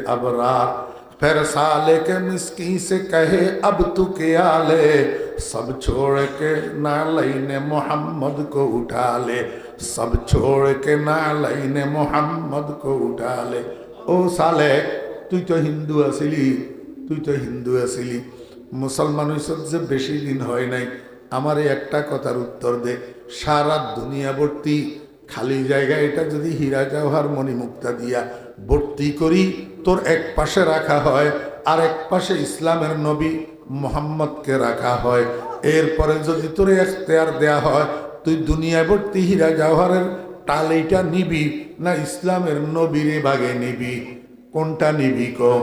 अबरार। फिर साले के मिस्की से कहे अब तू क्या ले, सब छोड़ के नालैने मोहम्मद को उठा ले, सब छोड़ के नालैने मोहम्मद को उठा ले। ओ साले তুই তো হিন্দু আছিলি, তুই তো হিন্দু আছিলি, মুসলমান হইছত যে বেশি দিন হয় নাই, আমার একটা কথার উত্তর দে। সারা দুনিয়া ভর্তি খালি জায়গা এটা যদি হীরা জওহর মণিমুক্তা দিয়া ভর্তি করি তোর এক পাশে রাখা হয় আর এক পাশে ইসলামের নবী মোহাম্মদকে রাখা হয়, এরপরে যদি তোর এখতিয়ার দেয়া হয় তুই দুনিয়া ভর্তি হীরা জওহরের টালিটা নিবি না ইসলামের নবীরে বাগে নিবি, কোনটা নিবি কো?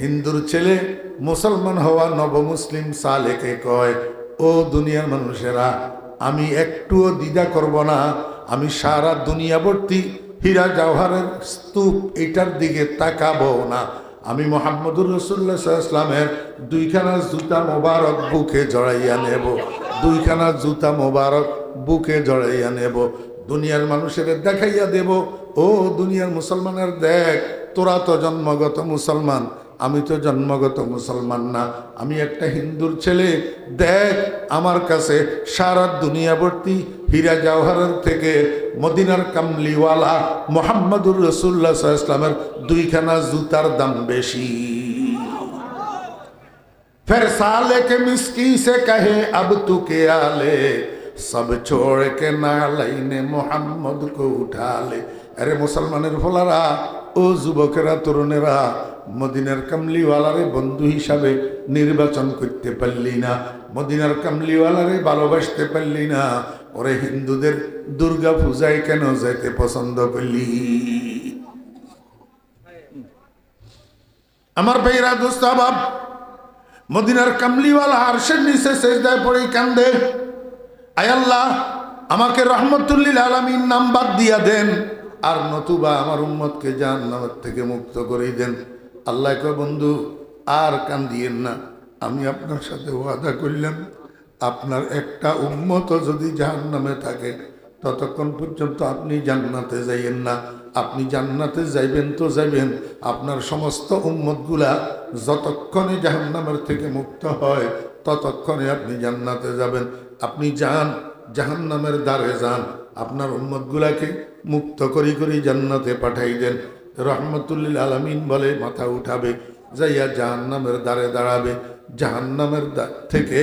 হিন্দুর ছেলে মুসলমান হওয়া নবমুসলিম সালেকে কয়, ও দুনিয়ার মানুষেরা আমি একটুও দ্বিধা করব না, আমি সারা দুনিয়া ভর্তি হীরা জওহরের স্তূপ এটার দিকে তাকাবো না, আমি মুহাম্মদুর রাসূলুল্লাহ সাল্লাল্লাহু আলাইহি ওয়াসাল্লামের দুইখানা জুতা মোবারক বুকে জড়াইয়া নেব, দুইখানা জুতা মোবারক বুকে জড়াইয়া নেব, দুনিয়ার মানুষের দেখাইয়া দেব, ও দুনিয়ার মুসলমানের দেখ তোরা তো জন্মগত মুসলমান, আমি তো জন্মগত মুসলমান না, আমি একটা হিন্দুর ছেলে, দেখ আমার কাছে সারা দুনিয়া ভর্তি হীরা জওহরের থেকে মদিনার কামলিওয়ালা মুহাম্মদুর রাসূলুল্লাহ সাল্লাল্লাহু আলাইহি ওয়াসাল্লামের দুইখানা জুতার দাম বেশি। फिर साले के मिस्की से कहे अब तू क्या ले, सब छोड़ के नालैने मोहम्मद को उठा ले। अरे मुसलमाনের ফলারা, ও যুবকেরা, তরুণেরা, মদিনার কামলিওয়ালারে বন্ধু হিসাবে নির্বাচন করতে পারলি না, মদিনার কামলিওয়ালারে ভালোবাসতে পারলি না, ওরে হিন্দুদের দুর্গা পূজায় কেন যেতে পছন্দ করলি? আমার ভাইরা দোস্ত বাপ, মদিনার কামলিওয়ালা আরশের নিচে সেজদায় পড়ে কান্দে, আয় আল্লাহ আমাকে রহমতুল্লিল আলামিন নাম বাদ দিয়া দেন, আর নতুবা আমার উম্মতকে জাহান্নামের থেকে মুক্ত করে দেন। আল্লাহ কয়, বন্ধু আর কান্দিয়েন না, আমি আপনার সাথে ওয়াদা করলাম আপনার একটা উম্মত যদি জাহান্নামে থাকে ততক্ষণ পর্যন্ত আপনি জান্নাতে যাইবেন না, আপনি জান্নাতে যাইবেন তো যাইবেন, আপনার সমস্ত উম্মতগুলা যতক্ষণে জাহান্নামের থেকে মুক্ত হয় ততক্ষণে আপনি জান্নাতে যাবেন। আপনি যান, জাহান্নামের দ্বারে যান, আপনার উম্মতগুলাকে মুক্ত করি করি জান্নাতে পাঠাই দেন। রহমতুল্লিল আলামিন বলে মাথা উঠাবে, যাইয়া জাহান্নামের দ্বারে দাঁড়াবে, জাহান্নামের থেকে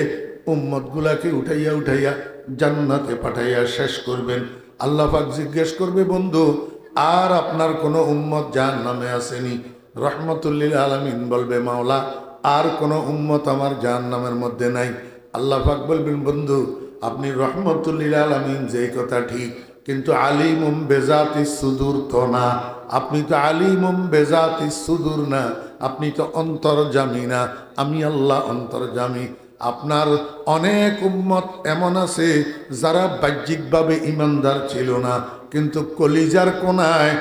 উম্মতগুলাকে উঠাইয়া উঠাইয়া জান্নাতে পাঠাইয়া শেষ করবেন। আল্লাহ পাক জিজ্ঞেস করবে, বন্ধু আর আপনার কোনো উম্মত জাহান্নামে আসেনি? রহমতুল্লিল আলামিন বলবে, মাওলা আর কোনো উম্মত আমার জাহান্নামের মধ্যে নাই। আল্লাহ পাক বলবেন, বন্ধু আপনি রহমতুল্লিল আলামিন যে কথা ঠিক, কিন্তু আলিমুম বেজাতি সুদূর তো না, আপনি তো আলিমুম বেজাতি সুদূর না, আপনি তো অন্তর্যামী না, আমি আল্লাহ অন্তর্যামী। আপনার অনেক উম্মত এমন আছে যারা বাহ্যিকভাবে ইমানদার ছিল না, কিন্তু কলিজার কোনায়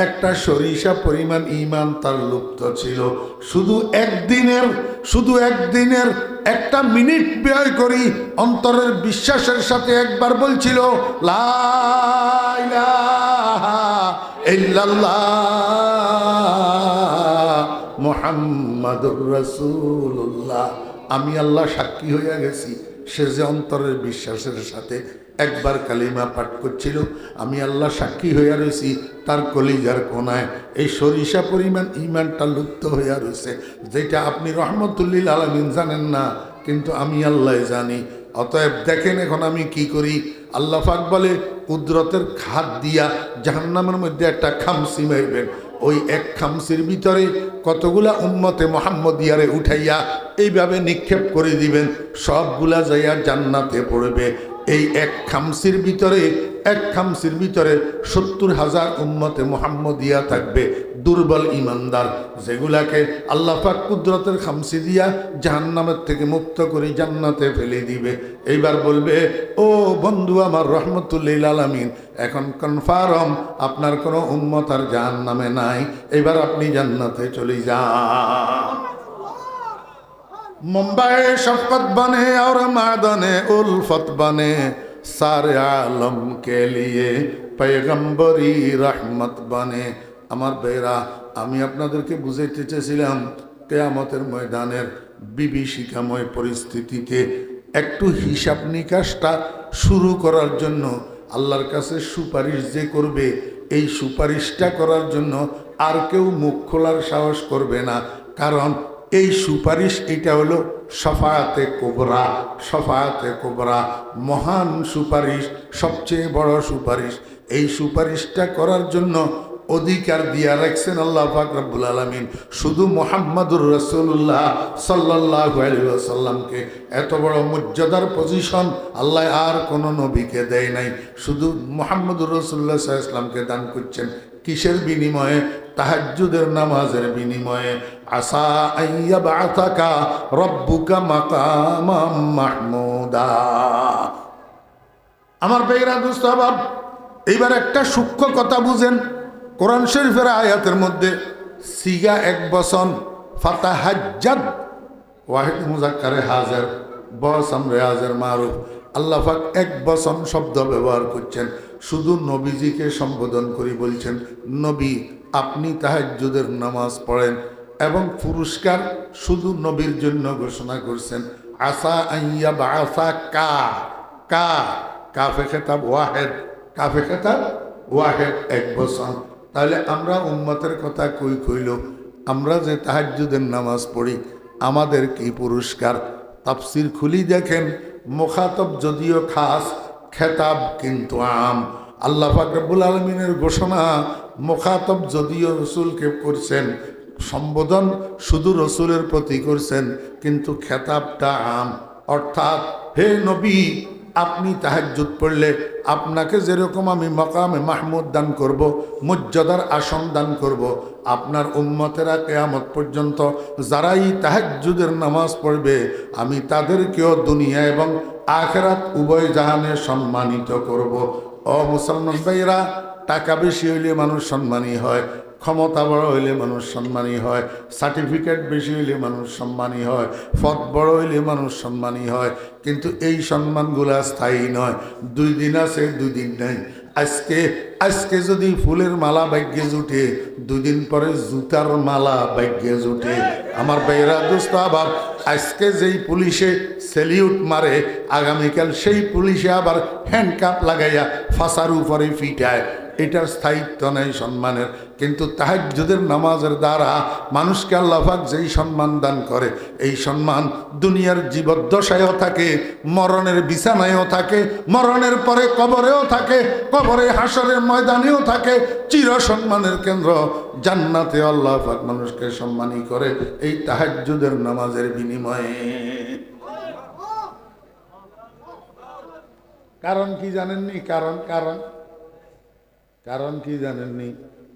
একটা সরিষা পরিমাণ ঈমান তার লুপ্ত ছিল। শুধু একদিনের একটা মিনিট ব্যয় করি অন্তরের বিশ্বাসের সাথে একবার বলছিল লা ইলাহা ইল্লাল্লাহ মুহাম্মাদুর রাসূলুল্লাহ। আমি আল্লাহ সাক্ষী হইয়া গেছি, সে যে অন্তরের বিশ্বাসের সাথে একবার কালিমা পাঠ করছিল, আমি আল্লাহ সাক্ষী হইয়া রয়েছি তার কলিজার কোনায় এই সরিষা পরিমাণ ঈমানটা লুপ্ত হইয়া রয়েছে, যেটা আপনি রহমতুল্লিল আলামিন জানেন না, কিন্তু আমি আল্লাহ জানি। অতএব দেখেন এখন আমি কি করি। আল্লাহ পাক বলে, কুদরতের খাদ দিয়া জাহান্নামের মধ্যে একটা খামসি মারবেন, ওই এক খামসির ভিতরে কতগুলা উম্মতে মুহাম্মদিয়ারে উঠাইয়া এইভাবে নিক্ষেপ করে দিবেন, সবগুলা যাইয়া জান্নাতে পড়বে। এই এক খামসির ভিতরে 70,000 উম্মতে মুহাম্মদিয়া থাকবে, দুর্বল ইমানদার, যেগুলাকে আল্লাহ পাক কুদরতের খামসি দিয়া জাহান্নামের থেকে মুক্ত করে জান্নাতে ফেলে দিবে। এইবার বলবে, ও বন্ধু আমার রহমতুল্লিল আলামিন, এখন কনফার্ম আপনার কোনো উম্মত আর জাহান্নামে নাই, এবার আপনি জান্নাতে চলে যান। मुंबई शफकत बने और मैदाने उल्फत बने, सारे आलम के लिए पैगंबरी रहमत बने। আমার বেরা আমি আপনাদেরকে বুঝাইতে চেয়েছিলাম কিয়ামতের ময়দানের বিভীষিকাময় পরিস্থিতিতে একটু হিসাব নিকাশটা শুরু করার জন্য আল্লাহর কাছে সুপারিশ যে করবে, এই সুপারিশটা করার জন্য আর কেউ মুখ খোলার সাহস করবে না। কারণ এই সুপারিশ এটা হলো শফায়াতে কুবরা। শফায়াতে কুবরা মহান সুপারিশ, সবচেয়ে বড় সুপারিশ। এই সুপারিশটা করার জন্য অধিকার দিয়া রাখছেন আল্লাহ পাক রব্বুল আলামিন শুধু মুহাম্মাদুর রাসূলুল্লাহ সাল্লাল্লাহু আলাইহি ওয়াসাল্লামকে। এত বড় মর্যাদার পজিশন আল্লাহ আর কোনো নবীকে দেয় নাই, শুধু মুহাম্মাদুর রাসূলুল্লাহ সাল্লাল্লাহু আলাইহি ওয়াসাল্লামকে দান করছেন। কিসের বিনিময়ে? তাহাজ্জুদের নামাজের বিনিময়ে। আসা আইয়াবাতাকা রব্বুকা মাকামাম মাহমুদা। আমার ভাইরা দোস্ত বাব, এইবার একটা সূক্ষ্ম কথা বুঝেন। কোরআন শরীফের আয়াতের মধ্যে সিগা এক বচন, ফাতাহাজ্জাদ ওয়াহিদ মুজাক্কারে হাজার, বস আমরে হাজার মারুফ। আল্লাহ পাক এক বচন শব্দ ব্যবহার করছেন, শুধু নবীজিকে সম্বোধন করে বলছেন, নবী আপনি তাহাজ্জুদের নামাজ পড়েন। এবং পুরস্কার শুধু নবীর জন্য ঘোষণা করছেন, আসা আইয়া বা আসা কা কা কাফে খেতাব ওয়াহেদ, কাফে খেতাব ওয়াহেদ, এক বচন। তাহলে আমরা উম্মতের কথা কই কইল, আমরা যে তাহাজ্জুদের নামাজ পড়ি আমাদের কি পুরস্কার? তাফসির খুলি দেখেন, মুখাতব যদিও খাস, খেতাব কিন্তু আম। আল্লাহ পাক রব্বুল আলামিনের ঘোষণা, মুখাতব যদিও রসুলকে করছেন, সম্বোধন শুধু রসুলের প্রতি করছেন, কিন্তু খেতাবটা আম। অর্থাৎ হে নবী, আপনি তাহাজ্জুদ পড়লে আপনাকে যেরকম আমি মাকামে মাহমুদ দান করব, মর্যাদার আসন দান করব, আপনার উম্মতেরা কিয়ামত পর্যন্ত যারাই তাহাজ্জুদের নামাজ পড়বে আমি তাদেরকেও দুনিয়া এবং আখিরাত উভয় জাহানে সম্মানিত করব। ও মুসলমান ভাইরা, টাকা বেশি হইলে মানুষ সম্মানী হয়, ক্ষমতা বড় হইলে মানুষ সম্মানী হয়, সার্টিফিকেট বেশি হইলে মানুষ সম্মানী হয়, পদ বড় হইলে মানুষ সম্মানী হয়, কিন্তু এই সম্মানগুলা স্থায়ী নয়। 2 দিন আছে, 2 দিন নেই। আজকে যদি ফুলের মালা ভাগ্যে জুটে, 2 দিন পরে জুতার মালা ভাগ্যে জুটে। আমার ভাইরা দোস্ত আবার, আজকে যেই পুলিশে সেলিউট মারে, আগামীকাল সেই পুলিশে আবার হ্যান্ডকাপ লাগাইয়া ফাঁসার উপরে ফিটায়। এটার স্থায়িত্ব নেই সম্মানের। কিন্তু তাহাজ্জুদের নামাজের দ্বারা মানুষকে আল্লাহ পাক যেই সম্মান দান করে, এই সম্মান দুনিয়ার জীবদ্দশায়ও থাকে, মরণের বিছানায়ও থাকে, মরণের পরে কবরেও থাকে, কবরে হাসরের ময়দানেও থাকে। চির সম্মানের কেন্দ্র জান্নাতে আল্লাহ পাক মানুষকে সম্মানী করে এই তাহাজ্জুদের নামাজের বিনিময়ে। কারণ কি জানেননি? কারণ কি জানেননি?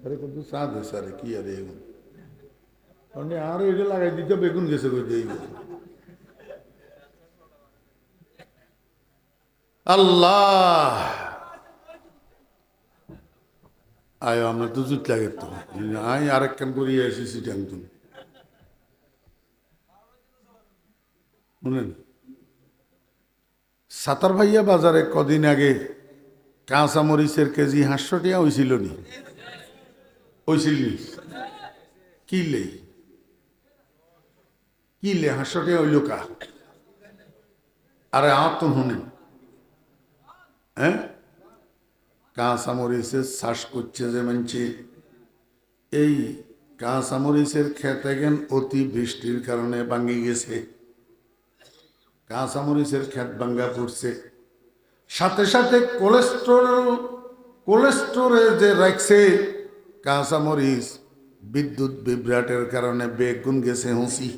আরে কত চাঁদ সারে কি আরে এগুন আরো এটা লাগাই দিতে বেগুন গেছে আল্লাহ আয় আমরা তো জুত লাগে তো আই আরেক কান করিয়ে এসেছি ট্যাংতুন শুনেন। সাতার ভাইয়া বাজারে কদিন আগে কাঁচা মরিচের কেজি 500 টাকা হয়েছিল নি? হয়েছিল কিলে 500 টাকা হইল কা? আরে আমার তো শুনেন, হ্যাঁ, কাঁচা মরিচের চাষ করছে যে মানছে, এই কাঁচা মরিচের খেতে গেন অতি বৃষ্টির কারণে ভাঙি গেছে, কাঁচা মরিচের ক্ষেত ভাঙ্গা পড়ছে। সাথে সাথে কোলেস্টোরে যে রাখছে কাঁচা মরিচ, বিদ্যুৎ বিভ্রাটের কারণে বেগুন গেছে হুঁসি,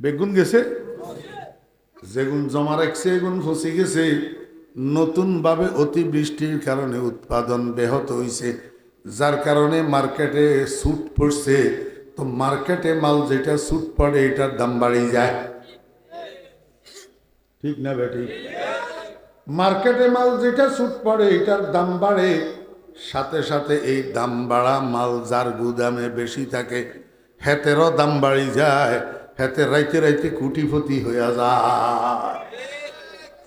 বেগুন গেছে, যেগুন জমা রাখছে এগুন ফসি গেছে। নতুনভাবে অতিবৃষ্টির কারণে উৎপাদন ব্যাহত হয়েছে, যার কারণে মার্কেটে সুট পড়ছে। তো মার্কেটে মাল যেটা সুট পড়ে এটার দাম বাড়ি যায়, ঠিক না বেটি? মার্কেটে মাল যেটা সুট পড়ে এটার দাম বাড়ে, সাথে সাথে এই দাম বাড়া মাল যার গুদামে বেশি থাকে হেতেরও দাম বাড়ি যায়, হেতে রাইতে রাইতে কুটিপতি হইয়া যায়।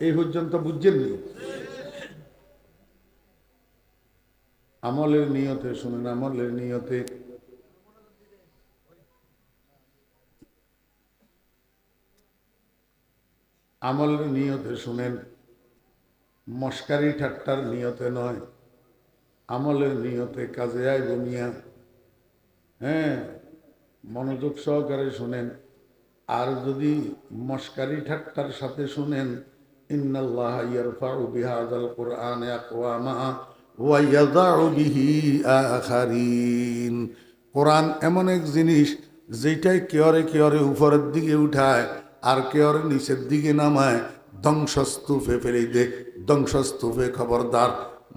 এই পর্যন্ত বুঝছেন নি? আমলের নিয়তে শুনেন, আমলের নিয়তে আমলের নিয়তে শুনেন, মস্কারি ঠাট্টার নিয়তে নয়, আমলের নিয়তে কাজে আইব মিয়া। হ্যাঁ, মনোযোগ সহকারে শুনেন। আর যদি মস্কারি ঠাট্টার সাথে শুনেন, ইন্নাল্লাহা ইয়ারফাউ বিহাযাল কুরআনি আকওয়ামা ওয়া ইয়াযাউ বিহি আখারিন। কোরআন এমন এক জিনিস যেটাই কেয়রে কেয়রে উপরের দিকে উঠায় আর কেয়রে নিচের দিকে নামায়, ধ্বংসস্তূপে ফেলে দে। ধ্বংসস্তূপে খবরদার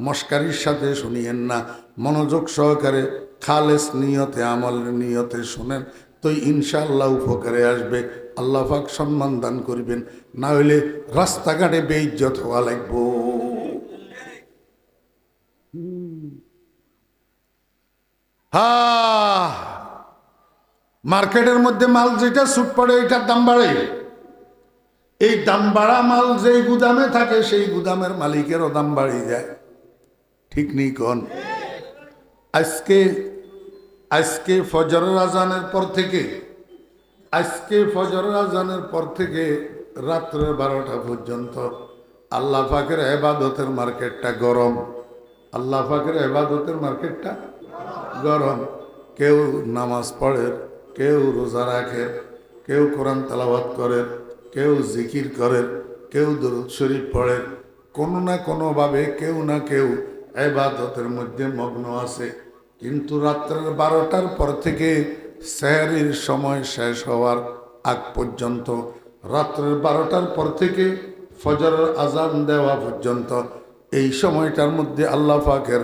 মস্কারির সাথে শুনিয়েন না। মনোযোগ সহকারে খালেস নিয়তে আমলের নিয়তে শুনেন, তো ইনশাআল্লাহ উপকারে আসবে। আল্লাহ পাক সম্মান দান করবেন, না হইলে রাস্তাঘাটে বেইজ্জত হওয়া লাগবো। মার্কেটের মধ্যে মাল যেটা ছুট পড়ে এটার দাম বাড়ে। এই দাম বাড়া মাল যেই গুদামে থাকে সেই গুদামের মালিকেরও দাম বাড়িয়ে যায়। ঠিক নেই কোন? আজকে আজকে ফজরের আজানের পর থেকে রাত্র 12টা পর্যন্ত আল্লাহ পাকের ইবাদতের মার্কেটটা গরম। আল্লাহ পাকের ইবাদতের মার্কেটটা গরম। কেউ নামাজ পড়ে, কেউ রোজা রাখে, কেউ কোরআন তেলাওয়াত করে, কেউ জিকির করে, কেউ দরুদ শরীফ পড়ে। কোনো না কোনোভাবে কেউ না কেউ ইবাদতের মধ্যে মগ্ন আছে। কিন্তু রাত্রের 12টার পর থেকে সেহরির সময় শেষ হওয়ার আগ পর্যন্ত, রাত্রের 12টার পর থেকে ফজরের আজান দেওয়া পর্যন্ত, এই সময়টার মধ্যে আল্লাহ পাকের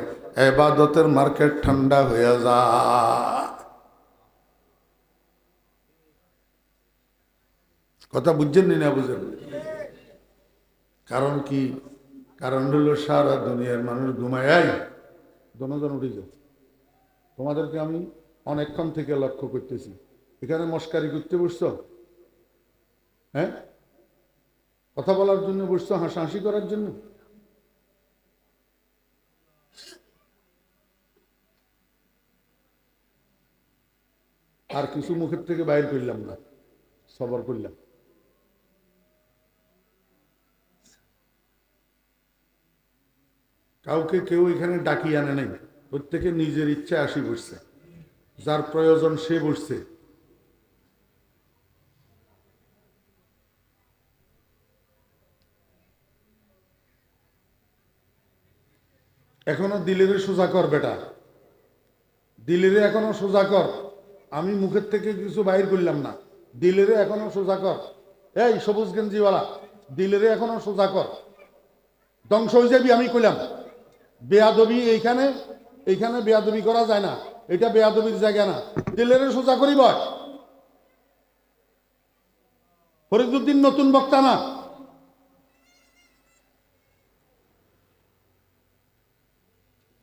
ইবাদতের মার্কেট ঠান্ডা হয়ে যায়। কথা বুঝছেন না বুঝেন? কারণ কি? কারণ হলো সারা দুনিয়ার মানুষ ঘুমায়। দনজন উঠে যাও। তোমাদেরকে আমি অনেকক্ষণ থেকে লক্ষ্য করতেছি, এখানে মস্কারি করতে বসছো। হ্যাঁ, কথা বলার জন্য বসছো, হাসাহাসি করার জন্য। আর কিছু মুখের থেকে বাইর করলাম না, সবর করলাম। কাউকে কেউ এখানে ডাকিয়ে আনে নাই, প্রত্যেকে নিজের ইচ্ছা আসি বসছে, যার প্রয়োজন সে বসছে। এখনো দিলের সোজা কর বেটা, দিলের এখনো সোজা কর। আমি মুখের থেকে কিছু বাইর করলাম না, দিলের এখনো সোজা কর। এই সবুজ গেঞ্জিওয়ালা, দিলের এখনো সোজা কর। ধ্বংস হয়ে যাবি আমি কইলাম। বেয়াদবি এইখানে বেয়াদবি করা যায় না, এটা বেয়াদবির জায়গা না। দিলের সোজা করিব। ফরিদুদ্দিন নতুন বক্তা না,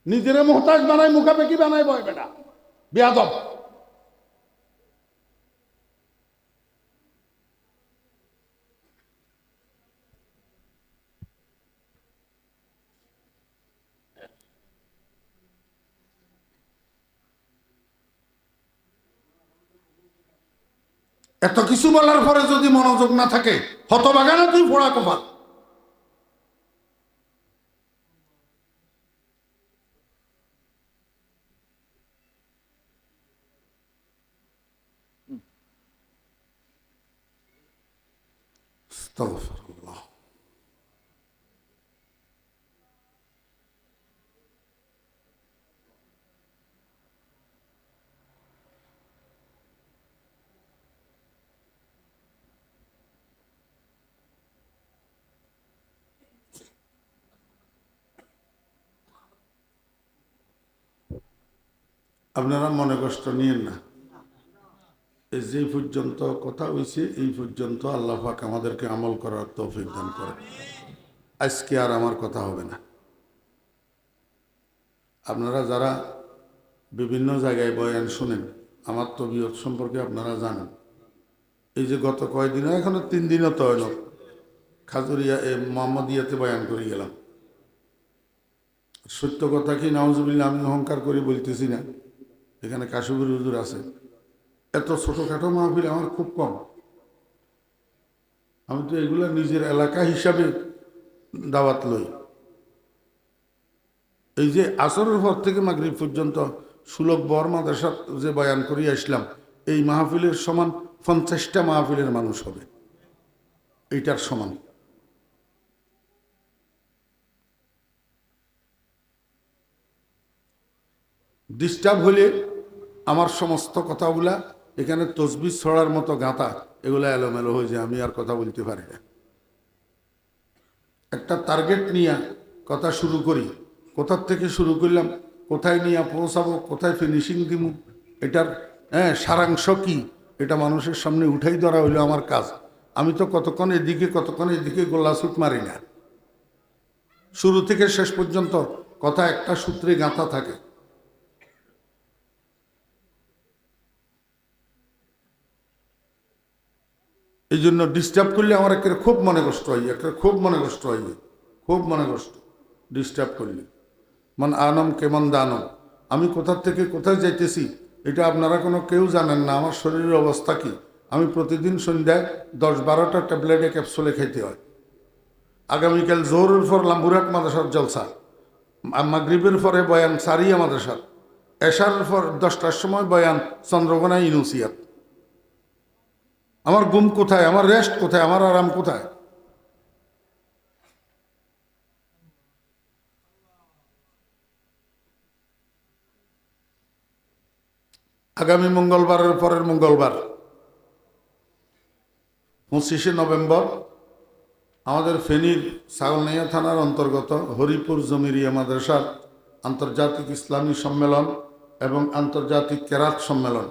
নিজেরে মোহতাজ বানায়, মুখাপেকি বানায় বয় বেটা, বেয়াদব। এত কিছু বলার পরে যদি মনোযোগ না থাকে, হতভাগা না তুই, ফোড়া কপাল। আস্তাগফিরুল্লাহ। আপনারা মনে কষ্ট নিয়েন না। এই যে পর্যন্ত কথা হয়েছে এই পর্যন্ত আল্লাহ পাক আমাদেরকে আমল করার তৌফিক দান করে। আজকে আর আমার কথা হবে না। আপনারা যারা বিভিন্ন জায়গায় বয়ান শুনেন, আমার তবিয়ত সম্পর্কে আপনারা জানেন। এই যে গত কয়েকদিন, এখনো 3 দিনও তো হইল, খাজুরিয়া মোহাম্মদিয়াতে বয়ান করে গেলাম। সত্য কথা কি, নাউজুবিল্লাহ, আমি অহংকার করে বলতেছি না, এখানে কাশুবুর হুজুর আছে। এত ছোটোখাটো মাহফিল আমার খুব কম। আমি তো এগুলো নিজের এলাকা হিসাবে দাওয়াত লই। এই যে আসরের পর থেকে মাগরিব পর্যন্ত সুলভ বর মাদ্রাসা যে বয়ান করিয়ে আসলাম, এই মাহফিলের সমান 50টা মাহফিলের মানুষ হবে, এইটার সমান। ডিস্টার্ব হলে আমার সমস্ত কথাগুলা এখানে তসবিহ ছড়ার মতো গাঁথা, এগুলো এলোমেলো হয়ে যায়, আমি আর কথা বলতে পারি না। একটা টার্গেট নিয়ে কথা শুরু করি, কোথার থেকে শুরু করলাম, কোথায় নিয়ে পৌঁছাবো, কোথায় ফিনিশিং দিব, এটার সারাংশ কি, এটা মানুষের সামনে উঠাই ধরা হইলো আমার কাজ। আমি তো কতক্ষণ এদিকে গোল্লাছুট মারি না। শুরু থেকে শেষ পর্যন্ত কথা একটা সূত্রে গাঁথা থাকে। এই জন্য ডিস্টার্ব করলে আমার একেবারে খুব মনে কষ্ট হয়, খুব মনে কষ্ট ডিস্টার্ব করলে। মান আনম কেমন দানম, আমি কোথার থেকে কোথায় যাইতেছি এটা আপনারা কোনো কেউ জানেন না। আমার শরীরের অবস্থা কি, আমি প্রতিদিন সন্ধ্যায় 10-12টা ট্যাবলেটে ক্যাপসুলে খাইতে হয়। আগামীকাল জোহরের পর লাম্বুরহাট মাদ্রাসার জলসা, মাগরিবের পরে বয়ান সারিয়া মাদ্রাসার, এশার পর 10টার সময় বয়ান চন্দ্রকোনা ইউনুসিয়াত। আমার ঘুম কোথায়, আমার রেস্ট কোথায়, আমার আরাম কোথায়? আগামী মঙ্গলবারের পরের মঙ্গলবার 25শে নভেম্বর আমাদের ফেনীর ছাগলনাইয়া থানার অন্তর্গত হরিপুর জমিরিয়া মাদ্রাসার আন্তর্জাতিক ইসলামী সম্মেলন এবং আন্তর্জাতিক কেরাত সম্মেলন।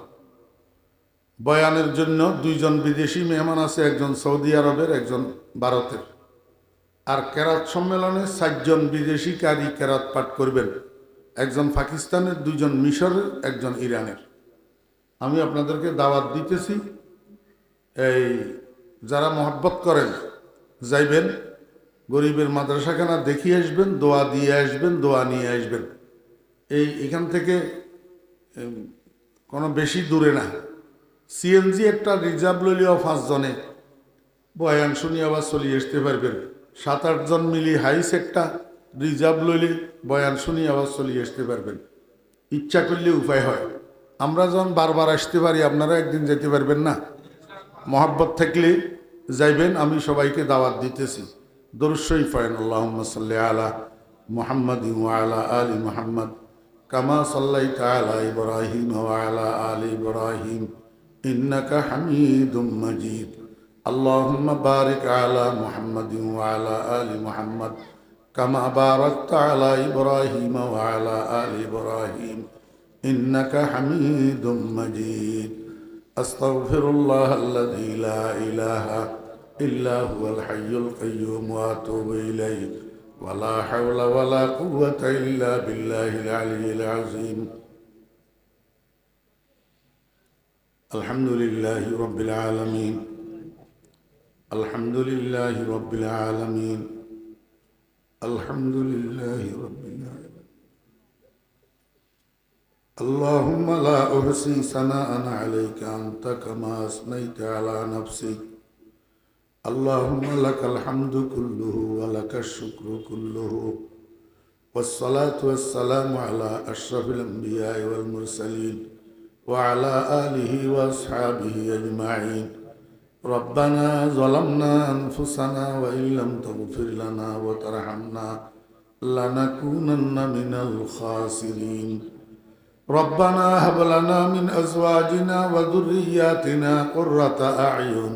বয়ানের জন্য 2জন বিদেশি মেহমান আছে, একজন সৌদি আরবের, একজন ভারতের। আর কেরাত সম্মেলনে 4জন বিদেশি কারি কেরাত পাঠ করবেন, একজন পাকিস্তানের, 2জন মিশরের, একজন ইরানের। আমি আপনাদেরকে দাওয়াত দিতেছি, এই যারা মহব্বত করেন যাইবেন, গরিবের মাদ্রাসাখানা দেখিয়ে আসবেন, দোয়া দিয়ে আসবেন, দোয়া নিয়ে আসবেন। এখান থেকে কোনো বেশি দূরে না, সিএনজি একটা রিজার্ভ লইলেও 5 জনে বয়ান শুনি আবার চলে আসতে পারবেন। 7-8 জন মিলি হাইস একটা রিজার্ভ লইলে বয়ান শুনি আবার চলে আসতে পারবেন। ইচ্ছা করলে উপায় হয়। আমরা যখন বারবার আসতে পারি, আপনারা একদিন যেতে পারবেন না? মহব্বত থাকলে যাইবেন, আমি সবাইকে দাওয়াত দিতেছি। দরুদ শরীফ পড়েন, আল্লাহুম্মা সাল্লি আলা মুহাম্মাদিন ওয়া আলা আলি মুহাম্মদ কামা সাল্লাইতা আলা ইব্রাহিম ওয়া আলা আলি ইব্রাহিম ইন্নাকা হামিদুম মাজিদ। আল্লাহুম্মা বারিক আলা মুহাম্মাদিন ওয়া আলা আলি মুহাম্মদ কামা বারাকতা আলা ইব্রাহিম ওয়া আলা আলি ইব্রাহিম ইন্নাকা হামিদুম মাজিদ। আস্তাগফিরুল্লাহ আল্লাযী লা ইলাহা ইল্লা হুয়াল হাইয়ুল কাইয়্যুম ওয়া আতুবু ইলাইহি ওয়া লা হাওলা ওয়া লা কুওয়াতা ইল্লা বিল্লাহিল আলিয়্যিল আযীম। আলহামদুলিল্লাহি রাব্বিল আলামিন, আলহামদুলিল্লাহি রাব্বিল আলামিন, আলহামদুলিল্লাহি রাব্বিল আলামিন। اللهم لا أحصي ثناء عليك أنت كما أثنيت على نفسك. اللهم لك الحمد كله ولك الشكر كله، والصلاة والسلام على أشرف الأنبياء والمرسلين وعلى آله وأصحابه أجمعين. ربنا ظلمنا أنفسنا وإن لم تغفر لنا وترحمنا لنكونن من الخاسرين. ربنا هب لنا من أزواجنا وذرياتنا قرة أعين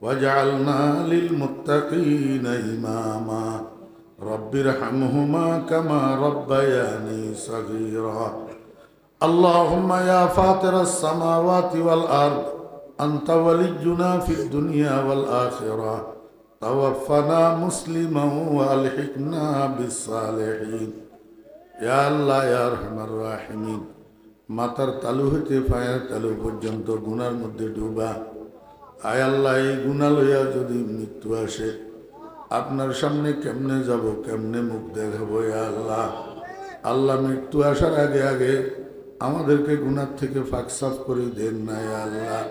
واجعلنا للمتقين إماما. رب ارحمهما كما ربياني صغيرا. اللهم يا فاطر السماوات والأرض أنت ولينا في الدنيا والآخرة، توفنا مسلما وألحقنا بالصالحين. يا الله يا أرحم الراحمين। মাথার তালু হইতে পায়ের তালু পর্যন্ত গুনার মধ্যে ডুবা। আয় আল্লাহ, এই গুনাহ লইয়া যদি মৃত্যু আসে, আপনার সামনে কেমনে যাব, কেমনে মুখ দেখাবো? আল্লাহ, আল্লাহ মৃত্যু আসার আগে আগে আমাদেরকে গুনার থেকে ফাঁক সাফ করে দেন না। আল্লাহ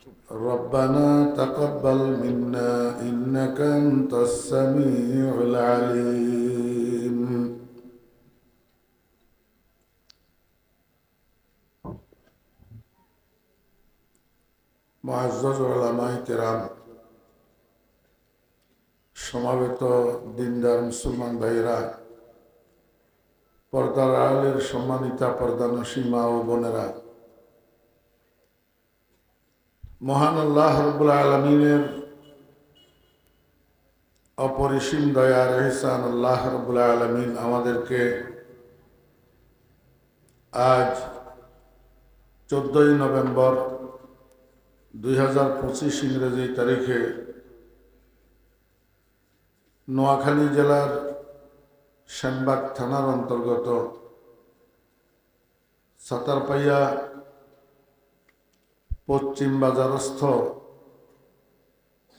ربنا تقبل منا إنك أنت السميع العليم মুআজ্জাজ উলামায়ে কেরাম, সমাবেত দিনদার মুসলমান ভাইয়েরা, পর্দার আড়ালের সম্মানিতা পর্দানশী মা ও বোনেরা, মহান আল্লাহ রাব্বুল আলামিনের অপরিসীম দয়ার ইহসান আল্লাহ রাব্বুল আলামিন আমাদেরকে আজ 14ই নভেম্বর 2025 ইংরেজি তারিখে নোয়াখালী জেলার সেনবাগ থানার অন্তর্গত সাতারপাইয়া পশ্চিম বাজারস্থ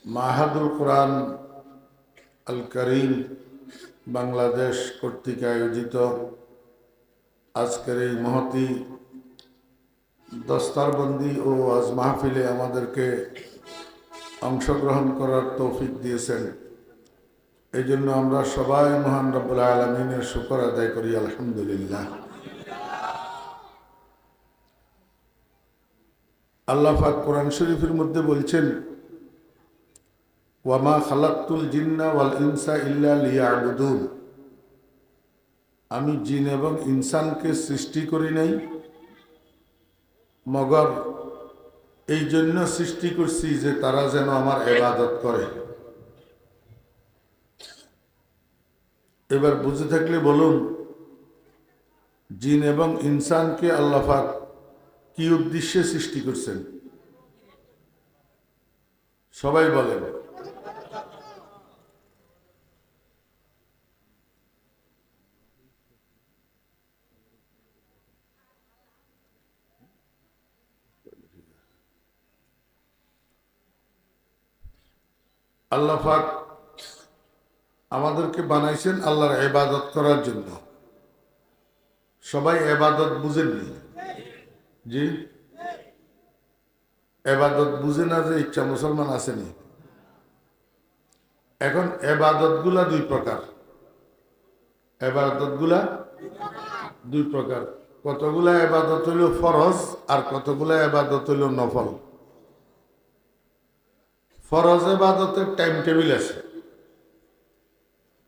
মাহাদুল কোরআন আল করিম বাংলাদেশ কর্তৃক আয়োজিত আজকের এই মহতী দস্তারবন্দি ও আজ মাহফিলে আমাদেরকে অংশগ্রহণ করার তৌফিক দিয়েছেন। এই জন্য আমরা সবাই মহান রব্বুল আলামিনের শুকর আদায় করি, আলহামদুলিল্লাহ। আল্লাহ পাক কোরআন শরীফের মধ্যে বলছেন, ওয়ামা খালাকতুল জিন্না ওয়াল ইনসা ইল্লা লিয়াবুদুন, আমি জিন এবং ইনসানকে সৃষ্টি করি নাই মগর এই জন্য সৃষ্টি করছি যে তারা যেন আমার ইবাদত করে। এবার বুঝে থাকলে বলুন, জিন এবং ইনসানকে আল্লাহ পাক কি উদ্দেশ্যে সৃষ্টি করছেন? সবাই বলেন। আল্লাহ পাক আমাদেরকে বানাইছেন আল্লাহর ইবাদত করার জন্য। সবাই ইবাদত বুঝেননি? জি, ইবাদত বুঝে না যে ইচ্ছা মুসলমান আসেনি। এখন ইবাদতগুলা দুই প্রকার। ইবাদতগুলা দুই প্রকার। কতগুলা ইবাদত হইল ফরজ আর কতগুলা ইবাদত হইল নফল। ফরজ ইবাদতের টাইম টেবিল আছে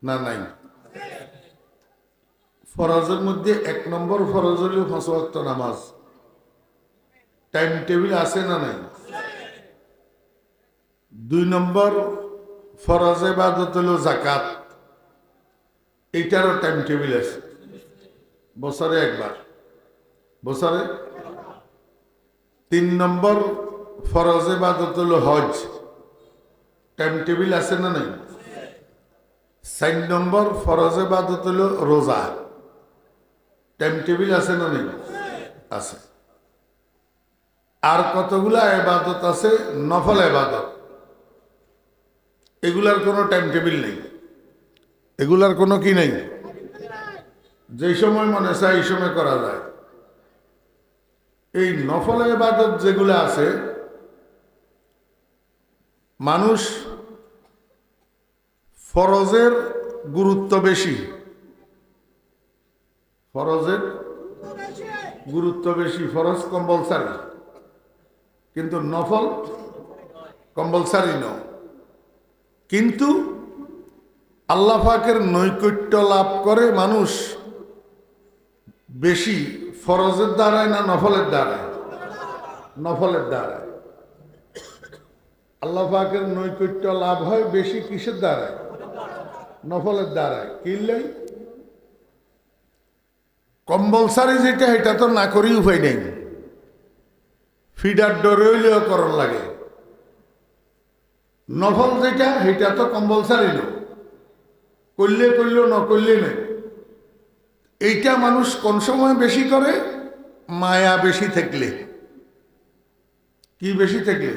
না? নাই। ফরজের মধ্যে 1 নম্বর ফরজ হইল 5 ওয়াক্ত নামাজ। টাইম টেবিল আছে না নাই? 2 নম্বর ফরজ ইবাদত হইল যাকাত। এইটারও টাইম টেবিল আছে, বছরে একবার, বছরে। 3 নম্বর ফরজ ইবাদত হইল হজ। টাইম টেবিল আছে না নাই? 4 নম্বর ফরজ ইবাদত হইল রোজা। টাইম টেবিল আছে না নাই? আছে। আর কতগুলা ইবাদত আছে নফল ইবাদত, এগুলার কোনো টাইম টেবিল নেই। এগুলার কোনো কি নেই, যেই সময় মনে চায় এই সময় করা যায়। এই নফল ইবাদত যেগুলো আছে, মানুষ ফরজের গুরুত্ব বেশি, ফরজের গুরুত্ব বেশি। ফরজ কম্পালসারি, কিন্তু নফল কম্পালসারি নয়। কিন্তু আল্লাহ পাকের নৈকট্য লাভ করে মানুষ বেশি ফরজের দ্বারায় না নফলের দ্বারায়? নফলের দ্বারায়। আল্লাহ পাকের নৈকট্য লাভ হয় বেশি কিসের দ্বারায়? নফলের দ্বারায়। কিনলেই কম্পালসারি যেটা, এটা তো না করি উপায় নেই। ফিডার ডরে হইলেও করণ লাগে। নফল যেটা, সেটা তো কম্পালসারি নয়, করলে করলেও না করলে নেই। এইটা মানুষ কোন সময় বেশি করে? মায়া বেশি থাকলে। কি বেশি থাকলে?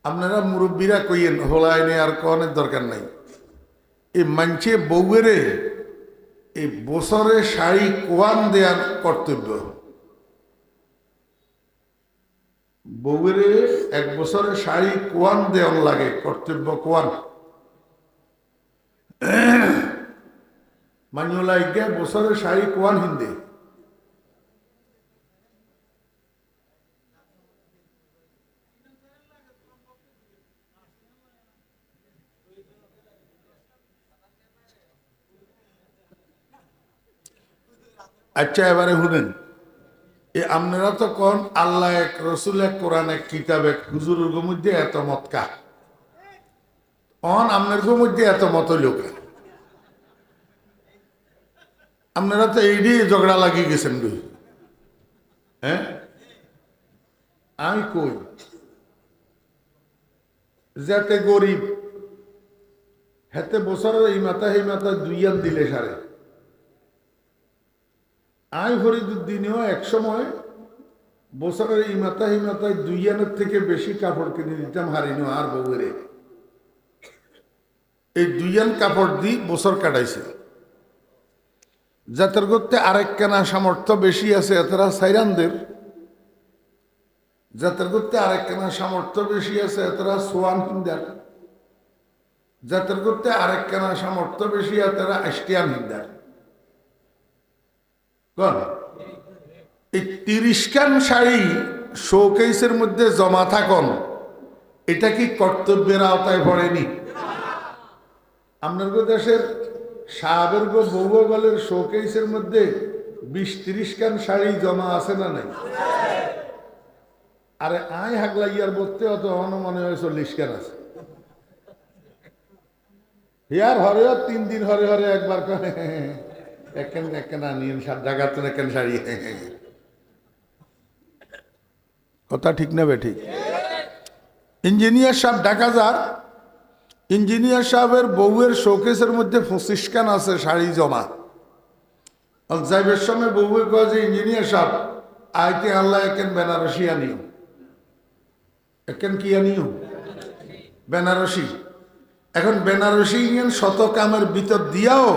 আপনারা মুরব্বীরা কইয়েন, হোলায়নে আর কনের দরকার নাই। এই মানছে বউয়েরে এই বছরে শাড়ি কোয়ান দেওয়ার কর্তব্য। বউয়ের 1 বছরে শাড়ি কোয়ান দেওয়ান লাগে, কর্তব্য কোয়ান মানিওলা ইজ্ঞা বছরে শাড়ি কোয়ান হিন্দে। আচ্ছা এবারে শুনেন, আপনারা তো কোন আল্লাহ এক, রসুল এক, কোরআন এক, কিতাব এক, হুজুরের মধ্যে এত মত কা আপনার মধ্যে এত মত লোক, আপনারা তো এইডি ঝগড়া লাগিয়ে গেছেন দুই। হ্যাঁ আমি কই যাতে গরিব হেতে বছরের এই মাথা সেই মাথা 2 দিলে সারে। আমি ফরিদুদ্দিনেও এক সময় বছরের এই মাথায় 2 থেকে বেশি কাপড় কিনে দিতাম হারিনো আর বউরে। এই 2 কাপড় দিয়ে বছর কাটাইছে। যাদের করতে আরেক কেনা সামর্থ্য বেশি আছে এতরা সাইরানদের, যাদের করতে আরেক কেনা সামর্থ্য বেশি আছে এতরা সোয়ান হিন্দার, যাদের করতে আরেক কেনা সামর্থ্য বেশি এতরা আস্টিয়ান হিন্দার। এই 30 খান শাড়ি শোকেসের মধ্যে জমা থাকুন, এটা কি কর্তব্যের আওতায় পড়েনি? আপনার দেশের সাহাবের বউগলের শোকেসের মধ্যে 20-30 খান শাড়ি জমা আছে না নাই? আরে আই হাগলা ইয়ার বলতে অত মনে হয় 40 খান আছে। ইয়ার হরেও 3 দিন হরে হরে একবার করে একখান আনিয়েন জায়গাতে একখান শাড়ি। কথা ঠিক নেবে ঠিক? ইঞ্জিনিয়ার সাহেব ঢাকা যার, ইঞ্জিনিয়ার সাহেবের বউয়ের শোকেসের মধ্যে 25 খান আছে শাড়ি জমা। যাইবের সময় বউয়ে কয় যে ইঞ্জিনিয়ার সাহেব আইতে আল্লাহ একেন বেনারসি আনিও, একেন কি আনিও? বেনারসি। এখন বেনারসি ইঞ্জিন শত কামের ভিতর দিয়াও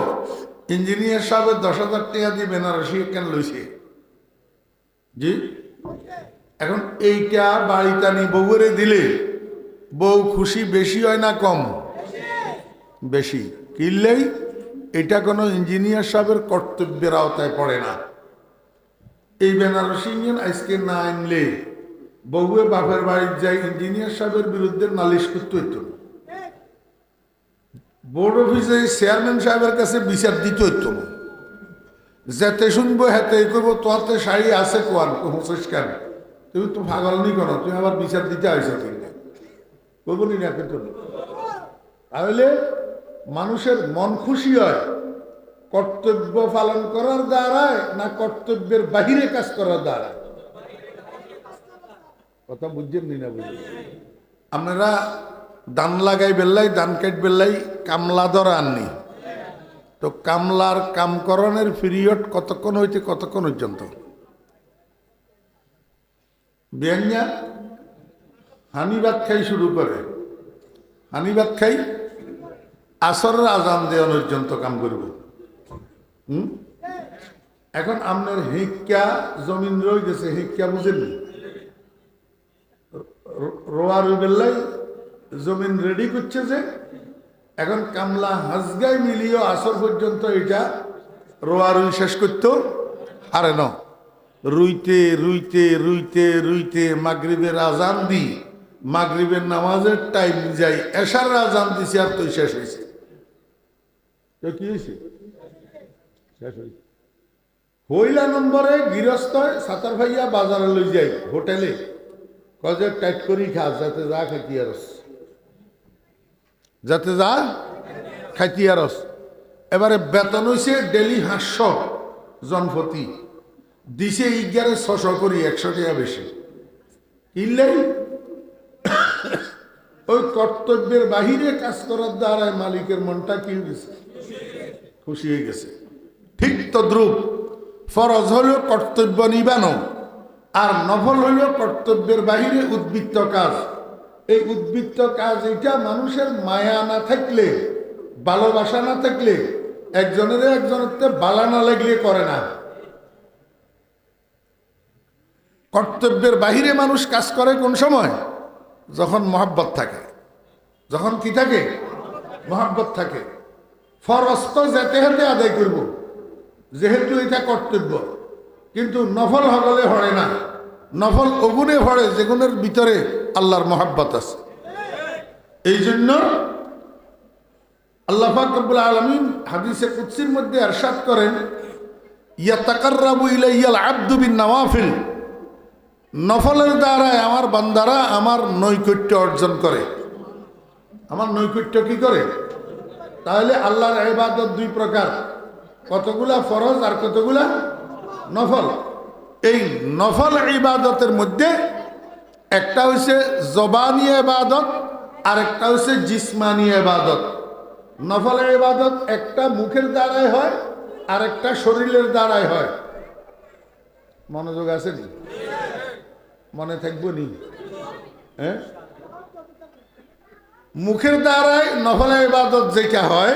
ইঞ্জিনিয়ার সাহেবের 10,000 টাকা দিয়ে বেনারসি কেন লইছে জি। এখন এইটা বাড়িতে আনি বউরে দিলে বউ খুশি বেশি হয় না কম? বেশি। কিনলেই এটা কোনো ইঞ্জিনিয়ার সাহেবের কর্তব্যের আওতায় পড়ে না। এই বেনারসি ইঞ্জিন আজকে না আনলে বউয়ে বাপের বাড়ির যাই ইঞ্জিনিয়ার সাহেবের বিরুদ্ধে নালিশ করতে হইত, বোর্ড অফিসে চেয়ারম্যান সাহেবের কাছে বিচার দিতে হইত। যেতে শুনবো হেতে করবো তোতে শাড়ি আছে কোয়ান হুঁচিস কেন, তুমি তো পাগল নি কেন, তুমি আবার বিচার দিতে আইসো ঠিক না করবো নি না? কিন্তু তাহলে মানুষের মন খুশি হয় কর্তব্য পালন করার দ্বারায় না কর্তব্যের বাহিরে কাজ করার দ্বারা? কথা বুঝছেন নি না? বুঝলেন? আপনারা ধান লাগাই বেল্লাই, ধান কাট বেল্লাই কামলা ধরা আননি তো কামলার কামকরণের পিরিয়ড কতক্ষণ হইতে কতক্ষণ পর্যন্ত? বিয়াঞ্জা হানিবাদ খাই শুরু করে, হানিবাদ খাই আসরের আজান দেওয়া পর্যন্ত কাম করব। এখন আপনার হিক্কা জমিন রয়ে গেছে, হিক্কা বুঝেন রোয়ার বেল্লাই জমিন রেডি করছে যে এখন কামলা হাজগাই মিলিয়ে আসর পর্যন্ত এটা রোয়া রুই শেষ করতো আরে ন রুইতে রুইতে রুইতে রুইতে মাগরিবের আজান দি, মাগরিবের নামাজের টাইম যাই, এশার আজান দিছে আর তো শেষ হয়েছে। কি হয়েছে? শেষ হয়েছে। হইলা নম্বরে গৃহস্থ সাতার ভাইয়া বাজারে লই যাই হোটেলে, কজে টাইট করি খা যাতে যা খাইতি আরস, যাতে যা খাইতি আরস। এবারে বেতন হয়েছে ডেলি 500 জনপতি, দিছে 1100 করি, 100 টাকা বেশি। কিনলেই ওই কর্তব্যের বাহিরে কাজ করার দ্বারা মালিকের মনটা কি গেছে? খুশি হয়ে গেছে। ঠিক তদ্রূপ ফরজ হলেও কর্তব্য নিবানো, আর নফল হইল কর্তব্যের বাহিরে উদ্বৃত্ত কাজ। এই উদ্বৃত্ত কাজ এটা মানুষের মায়া না থাকলে, ভালোবাসা না থাকলে, একজনের একজনের বালা না লাগলে করে না। কর্তব্যের বাহিরে মানুষ কাজ করে কোন সময়? যখন মহাব্বত থাকে। যখন কি থাকে? মহাব্বত থাকে। ফরজ তো যেতে হাতে আদায় করব, যেহেতু এটা কর্তব্য। কিন্তু নফল হগলে হরে না। নফল অগুনে হরে যেগুনের ভিতরে আল্লাহর মহাব্বত আছে। এই জন্য আল্লাহ পাক রব্বুল আলামিন হাদিসে কুদসির মধ্যে ইরশাদ করেন, ইয়াতাকাররাবু ইলাইয়াল আবদু বিন নওয়াফিল, নফলের দ্বারায় আমার বান্দারা আমার নৈকট্য অর্জন করে। আমার নৈকট্য কি করে? তাহলে আল্লাহর ইবাদত দুই প্রকার, কতগুলা ফরজ আর কতগুলা নফল। এই নফল ইবাদতের মধ্যে একটা হচ্ছে জবানি ইবাদত আর একটা হচ্ছে জিসমানি ইবাদত। নফল ইবাদত একটা মুখের দ্বারাই হয় আর একটা শরীরের দ্বারাই হয়। মনোযোগ আছে নি? মনে থাকবো নি? হ্যাঁ, মুখের দ্বারাই নফল ইবাদত যেটা হয়,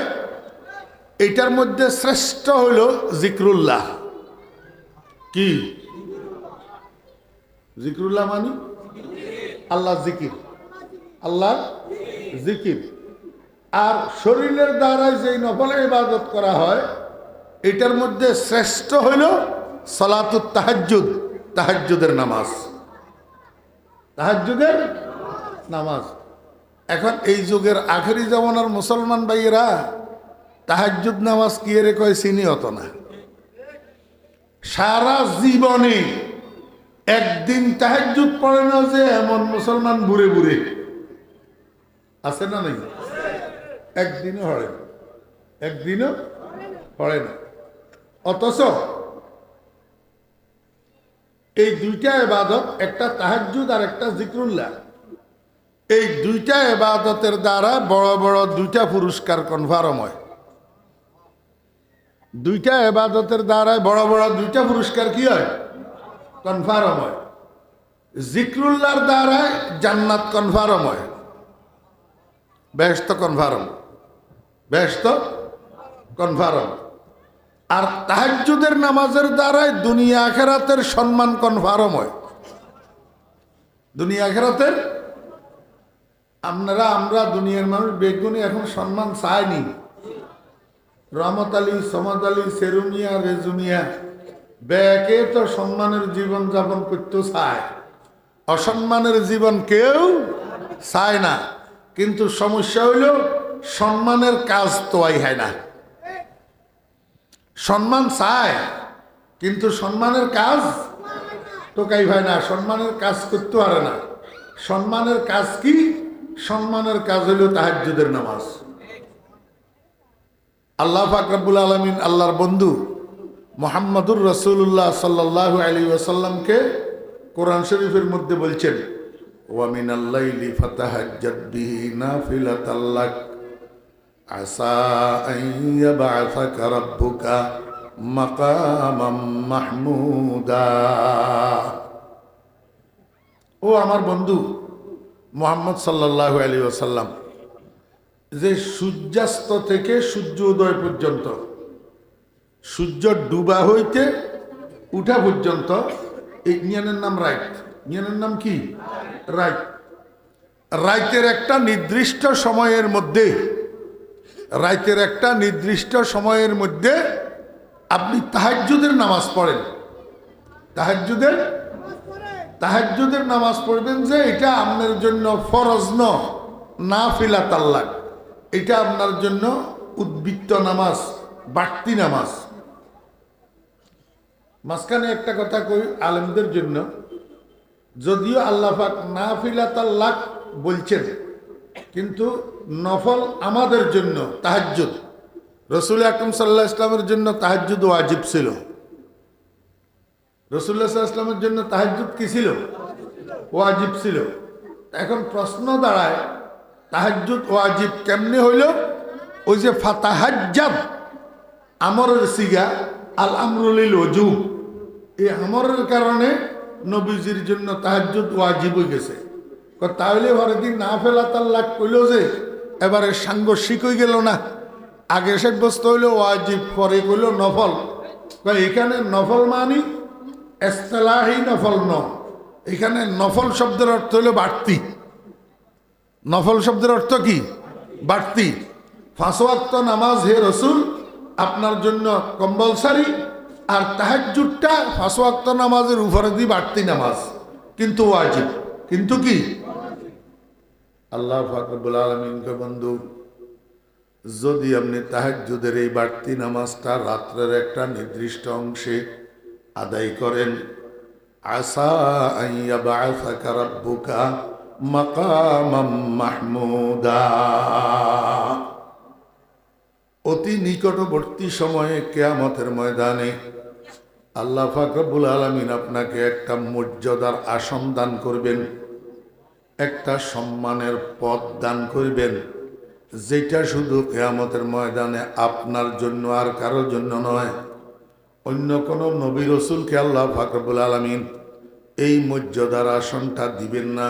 এটার মধ্যে শ্রেষ্ঠ হইল জিক্রুল্লাহ। কি জিক্রুল্লাহ? মানে আল্লাহ জিকির, আল্লাহ জিকির। আর শরীরের দ্বারাই যে নফল ইবাদত করা হয়, এটার মধ্যে শ্রেষ্ঠ হইল সালাতুত তাহাজ্জুদ, তাহাজ্জুদের নামাজ। তাহাজ্জুদের নামাজ। এখন এই যুগের আখেরি জামানার মুসলমান ভাইয়েরা তাহাজ্জুদ নামাজ কি এর কয় চিনি হতো না। সারা জীবনে একদিন তাহাজ্জুদ পড়ে না যে এমন মুসলমান বুড়ে বুড়ে আছে না? নাই, একদিনও পড়ে না, একদিনও পড়ে না। অথচ এই দুইটা ইবাদত, একটা তাহাজ্জুদ আর একটা জিক্রুল্লাহ, এই দুইটা ইবাদতের দ্বারা বড় বড় দুইটা পুরস্কার কনফার্ম হয়। দুইটা ইবাদতের দ্বারা বড় বড় দুইটা পুরস্কার কি হয়? কনফার্ম হয়। জিক্রুল্লাহর দ্বারা জান্নাত কনফার্ম হয়, বেহেশত কনফার্ম, বেহেশত কনফার্ম। আর তাহাজ্জুদের নামাজের দ্বারাই দুনিয়া আখিরাতের সম্মান কনফার্ম হয়। দুনিয়া আখিরাতের আমরা দুনিয়ার মানুষ বেগুনি এখন সম্মান চাইনি। রহমত আলী, সমদ আলী, সেরুমিয়া, রেজুমিয়া ব্যাকে তো সম্মানের জীবন যাপন করতে চায়, অসম্মানের জীবন কেউ চায় না। কিন্তু সমস্যা হইল সম্মানের কাজ তোয়াই হয় না। সম্মান চায় কিন্তু সম্মানের কাজ টোকাই হয় না, সম্মানের কাজ করতে পারে না। সম্মানের কাজ কি? সম্মানের কাজ হইল তাহাজ্জুদের নামাজ। আল্লাহ পাক রব্বুল আলামিন আল্লাহর বন্ধু মুহাম্মদুর রাসূলুল্লাহ সাল্লাল্লাহু আলাইহি ওয়াসাল্লামকে কোরআন শরীফের মধ্যে বলছেন, ওয়া মিনাল লাইলি ফাতাহাজ্জাদ বিহি নাফিলাতাল লাক আসা আন ইয়াবআসাকা রাব্বুকা মাকামাম মাহমুদা। ও আমার বন্ধু মুহাম্মদ সাল্লাল্লাহু আলাইহি ওয়াসাল্লাম, যে সূর্যাস্ত থেকে সূর্য উদয় পর্যন্ত, সূর্য ডুবা হইতে উঠা পর্যন্ত, এই জ্ঞানের নাম রাইট। জ্ঞানের নাম কি? রাইট। রাইতের একটা নির্দিষ্ট সময়ের মধ্যে, রাইতের একটা নির্দিষ্ট সময়ের মধ্যে আপনি তাহাজ্জুদের নামাজ পড়েন। তাহাজ্জুদের নামাজ পড়বেন, যে এটা আপনার জন্য ফরজ নাফিলাত আল্লাহ, এটা আপনার জন্য উদ্বৃত্ত নামাজ, বাড়তি নামাজ। মাঝখানে একটা কথা কই আলেমদের জন্য, যদিও আল্লাহ পাক নাফিলাত আল্লাহ বলছেন, কিন্তু নফল আমাদের জন্য তাহাজ্জুদ, রাসূল আকরাম সাল্লাল্লাহু আলাইহি ওয়াসাল্লামের জন্য তাহাজ্জুদ ওয়াজিব ছিল। রাসূলুল্লাহ সাল্লাল্লাহু আলাইহি ওয়াসাল্লামের জন্য তাহাজ্জুদ কি ছিল? ওয়াজিব ছিল। এখন প্রশ্ন দাঁড়ায়, তাহাজ্জুদ ওয়াজিব কেমনে হইল? ওই যে ফাতাহাজ্জাদ আমরের সিগা, আল আমরুলিল ওজুব, এই আমরের কারণে নবীজির জন্য তাহাজ্জুদ ওয়াজিব হয়ে গেছে। তাহলে হরদিন নাফিলাত আল্লাহ কইল যে এবারে সাংঘর্ষিক হয়ে গেল না? আগে সাব্যস্ত হইল ওয়াজিব, পরে কইল নফল। এখানে নফল মানি ইসতিলাহি নফল এখানে নফল শব্দের অর্থ হলো বাড়তি। নফল শব্দের অর্থ কি? বাড়তি। 5 ওয়াক্ত নামাজ হে রসুল আপনার জন্য কম্পালসারি, আর তাহাজ্জুদটা 5 ওয়াক্ত নামাজের উপরে দিয়ে বাড়তি নামাজ, কিন্তু ওয়াজিব। কিন্তু কি? আল্লাহ পাক রব্বুল আলামিনকে বন্ধু, যদি আপনি তাহাজ্জুদের এই বাড়তি নামাজটা রাত্রের একটা নির্দিষ্ট অংশে আদায় করেন, আসা আন ইয়াবআসাকা রাব্বুকা মাকামাম মাহমুদা, অতি নিকটবর্তী সময়ে কিয়ামতের ময়দানে আল্লাহ পাক রব্বুল আলামিন আপনাকে একটা মর্যাদার আসন দান করবেন, একটা সম্মানের পদ দান করবেন, যেটা শুধু কিয়ামতের ময়দানে আপনার জন্য আর কারোর জন্য নয়। অন্য কোনো নবী রসুলকে আল্লাহ পাক রব্বুল আলামিন এই মর্যাদার আসনটা দিবেন না,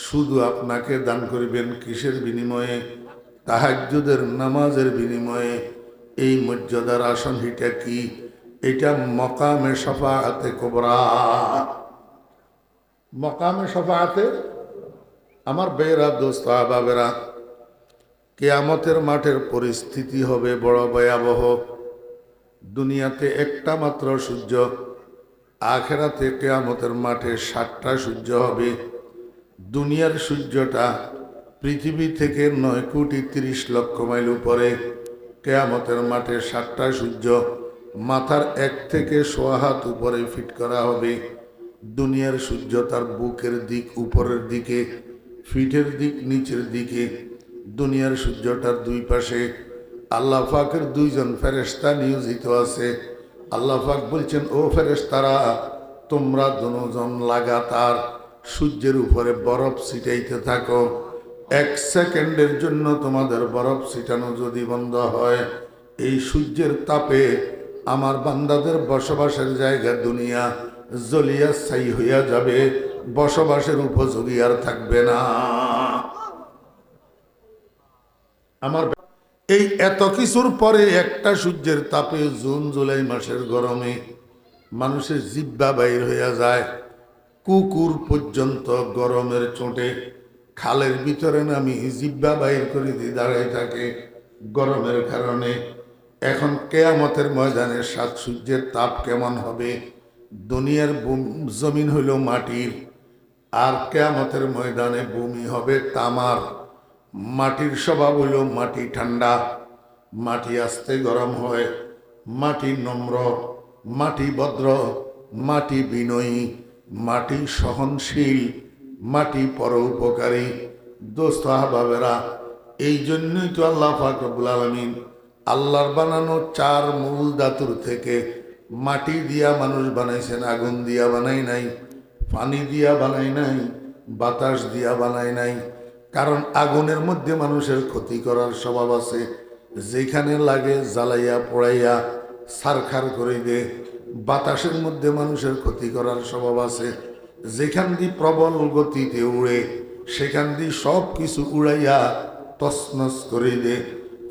শুধু আপনাকে দান করবেন। কিসের বিনিময়ে? তাহাজ্জুদের নামাজের বিনিময়ে। এই মর্যাদার আসন এটা কি? এটা মকামে শাফাআতে কুবরা। মকামে শাফাআতে, আমার বেরা দোস্ত আহবাবেরা, কিয়ামতের মাঠের পরিস্থিতি হবে বড় ভয়াবহ। দুনিয়াতে একটা মাত্র সূর্য, আখেরাতে কিয়ামতের মাঠে 7টা সূর্য হবে। দুনিয়ার সূর্যটা পৃথিবী থেকে 9,30,00,000 মাইল উপরে। কিয়ামতের মাঠে 7টা সূর্য মাথার 1 থেকে 1.25 হাত উপরে ফিট করা হবে। দুনিয়ার সূর্য তার বুকের দিক উপরের দিকে, ফিটের দিক নিচের দিকে। দুনিয়ার সূর্যটার 2 পাশে আল্লাহ পাকের 2 জন ফেরেশতা নিয়োজিত আছে। আল্লাহ পাক বলছেন, ও ফেরেশতারা, তোমরা দুজন লাগাতার সূর্যের উপরে বরফ ছিটাইতে থাকো। 1 সেকেন্ডের জন্য তোমাদের বরফ ছিটানো যদি বন্ধ হয়, এই সূর্যের তাপে আমার বান্দাদের বসবাসের জায়গা দুনিয়া জ্বলিয়া ছাই হইয়া যাবে, বসবাসের উপযোগী আর থাকবে না। আমার এই এত কিছুর পরে একটা সূর্যের তাপে জুন জুলাই মাসের গরমে মানুষের জিব্বা বাইর হইয়া যায়। কুকুর পর্যন্ত গরমের চোটে খালের ভিতরে নামি জিব্বা বাইর করে দিয়ে দাঁড়ায় থাকে গরমের কারণে। এখন কিয়ামতের ময়দানে 7 সূর্যের তাপ কেমন হবে? দুনিয়ার জমিন হইল মাটির, আর কিয়ামতের ময়দানে ভূমি হবে তামার। মাটির স্বভাব হইল মাটি ঠান্ডা, মাটি আস্তে গরম হয়, মাটি নম্র, মাটি ভদ্র, মাটি বিনয়ী, মাটি সহনশীল, মাটি পরোপকারী। দোস্ত আহবাবেরা, এই জন্যই তো আল্লাহ পাক রব্বুল আলামিন আল্লাহর বানানো 4 মূল ধাতুর থেকে মাটি দিয়া মানুষ বানাইছেন। আগুন দিয়া বানাই নাই, পানি দিয়া বানাই নাই, বাতাস দিয়া বানাই নাই। কারণ আগুনের মধ্যে মানুষের ক্ষতি করার স্বভাব আছে, যেখানে লাগে জ্বালাইয়া পোড়াইয়া ছারখার করে দে। বাতাসের মধ্যে মানুষের ক্ষতি করার স্বভাব আছে, যেখান দিয়ে প্রবল গতিতে উড়ে সেখান দিয়ে সব কিছু উড়াইয়া তছনছ করে দে।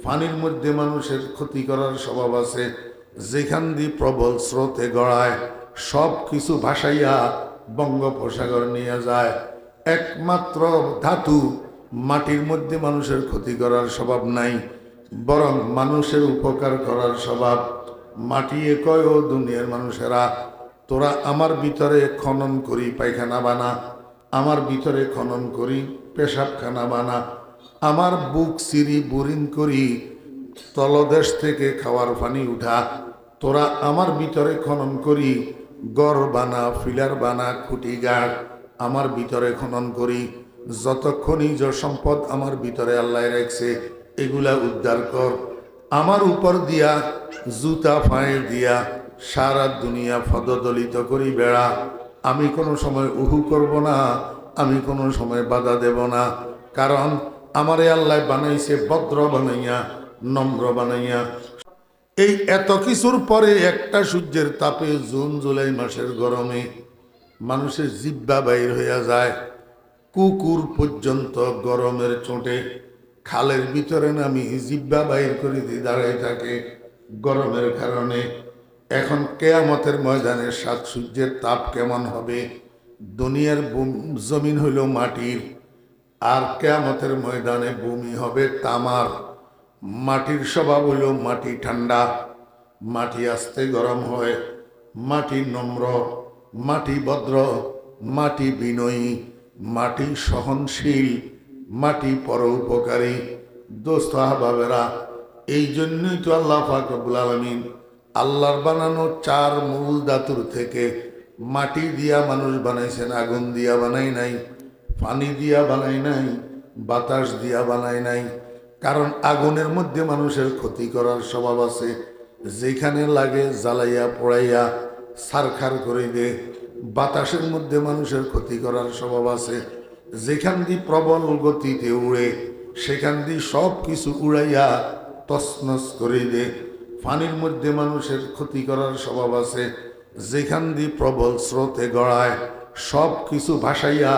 পানির মধ্যে মানুষের ক্ষতি করার স্বভাব আছে, যেখান দিয়ে প্রবল স্রোতে গড়ায় সব কিছু ভাসাইয়া বঙ্গোপসাগর নিয়ে যায়। একমাত্র ধাতু মাটির মধ্যে মানুষের ক্ষতি করার স্বভাব নাই, বরং মানুষের উপকার করার স্বভাব। মাটিয়ে কয়, ও দুনিয়ার মানুষেরা, তোরা আমার ভিতরে খনন করি পায়খানা বানা, আমার ভিতরে খনন করি পেশাবখানা বানা, আমার বুক সিঁড়ি বোরিং করি তলদেশ থেকে খাওয়ার পানি উঠা। তোরা আমার ভিতরে খনন করি গড় বানা, ফিলার বানা, খুঁটি গাড় আমার ভিতরে খনন করি। যত খনিজ সম্পদ আমার ভিতরে আল্লাহ রাখছে এগুলা উদ্ধার কর। আমার উপর দিয়া জুতা ফাঁয়ে দিয়া সারা দুনিয়া পদদলিত করি বেড়া। আমি কোনো সময় উহু করব না, আমি কোনো সময় বাধা দেব না। কারণ আমারে আল্লাহ বানাইছে ভদ্র বানাইয়া, নম্র বানাইয়া। এই এত কিছুর পরে একটা সূর্যের তাপে জুন জুলাই মাসের গরমে মানুষের জিব্বা বাইর হইয়া যায়। কুকুর পর্যন্ত গরমের চোটে খালের ভিতরে নামি জিব্বা বাইর করে দিয়ে দাঁড়ায় থাকে গরমের কারণে। এখন কিয়ামতের ময়দানে 7 সূর্যের তাপ কেমন হবে? দুনিয়ার জমিন হইল মাটির, আর কিয়ামতের ময়দানে ভূমি হবে তামার। মাটির স্বভাব হইল মাটি ঠান্ডা, মাটি আস্তে গরম হয়, মাটি নম্র, মাটি ভদ্র, মাটি বিনয়ী, মাটি সহনশীল, মাটি পরোপকারী। দোস্ত আহবাবেরা, এই জন্যই তো আল্লাহ পাক রব্বুল আলামিন আল্লাহর বানানো চার মূল ধাতুর থেকে মাটি দিয়া মানুষ বানাইছেন, আগুন দিয়া বানাই নাই, পানি দিয়া বানাই নাই, বাতাস দিয়া বানাই নাই। কারণ আগুনের মধ্যে মানুষের ক্ষতি করার স্বভাব আছে, যেখানে লাগে জ্বালাইয়া পোড়াইয়া ছারখার করে দে। বাতাসের মধ্যে মানুষের ক্ষতি করার স্বভাব আছে, যেখান দিয়ে প্রবল গতিতে উড়ে সেখান দিয়ে সব কিছু উড়াইয়া তছনছ করে দে। পানির মধ্যে মানুষের ক্ষতি করার স্বভাব আছে, যেখান দিয়ে প্রবল স্রোতে গড়ায় সব কিছু ভাসাইয়া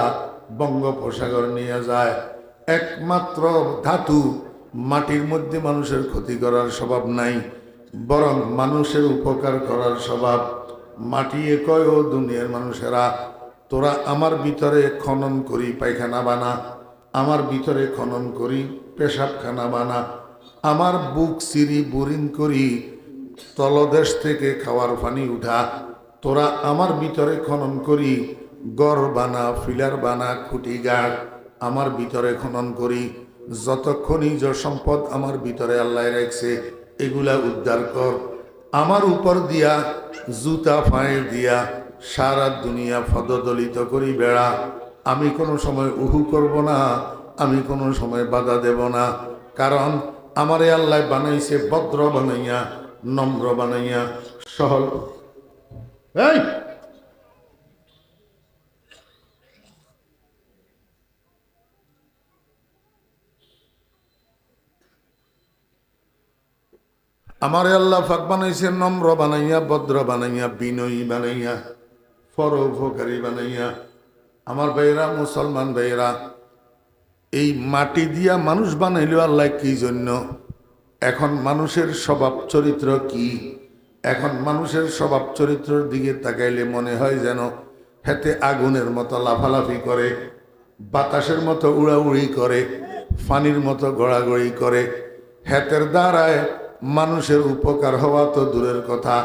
বঙ্গোপসাগর নিয়ে যায়। একমাত্র ধাতু মাটির মধ্যে মানুষের ক্ষতি করার স্বভাব নাই, বরং মানুষের উপকার করার স্বভাব। মাটি কয়, ও দুনিয়ার মানুষেরা, তোরা আমার ভিতরে খনন করি পায়খানা বানা, আমার ভিতরে খনন করি পেশাবখানা বানা, আমার বুক সিঁড়ি বোরিং করি তলদেশ থেকে খাওয়ার পানি উঠা। তোরা আমার ভিতরে খনন করি গড় বানা, ফিলার বানা, খুঁটি গাড় আমার ভিতরে খনন করি। যত খনিজ সম্পদ আমার ভিতরে আল্লাহ রাখছে এগুলা উদ্ধার কর। আমার উপর দিয়া জুতা পায়ে দিয়া সারা দুনিয়া পদদলিত করি বেড়া। আমি কোনো সময় উহু করব না, আমি কোনো সময় বাধা দেব না। কারণ আমারে আল্লাহ বানাইছে ভদ্র বানাইয়া, নম্র বানাইয়া, সহল। এই আমারে আল্লাহ পাক বানাইছে নম্র বানাইয়া, ভদ্র বানাইয়া, বিনয়ী বানাইয়া, পরোপকারী বানাইয়া। আমার ভাইয়েরা, মুসলমান ভাইয়েরা, এই মাটি দিয়া মানুষ বানাইল আল্লাহ কি জন্য? এখন মানুষের স্বভাব চরিত্র কি? এখন মানুষের স্বভাব চরিত্রের দিকে তাকাইলে মনে হয় যেন হেতে আগুনের মতো লাফালাফি করে, বাতাসের মতো উড়াউড়ি করে, ফানির মতো গড়াগড়ি করে। হেতের দ্বারায় মানুষের উপকার হওয়া তো দূরের কথা,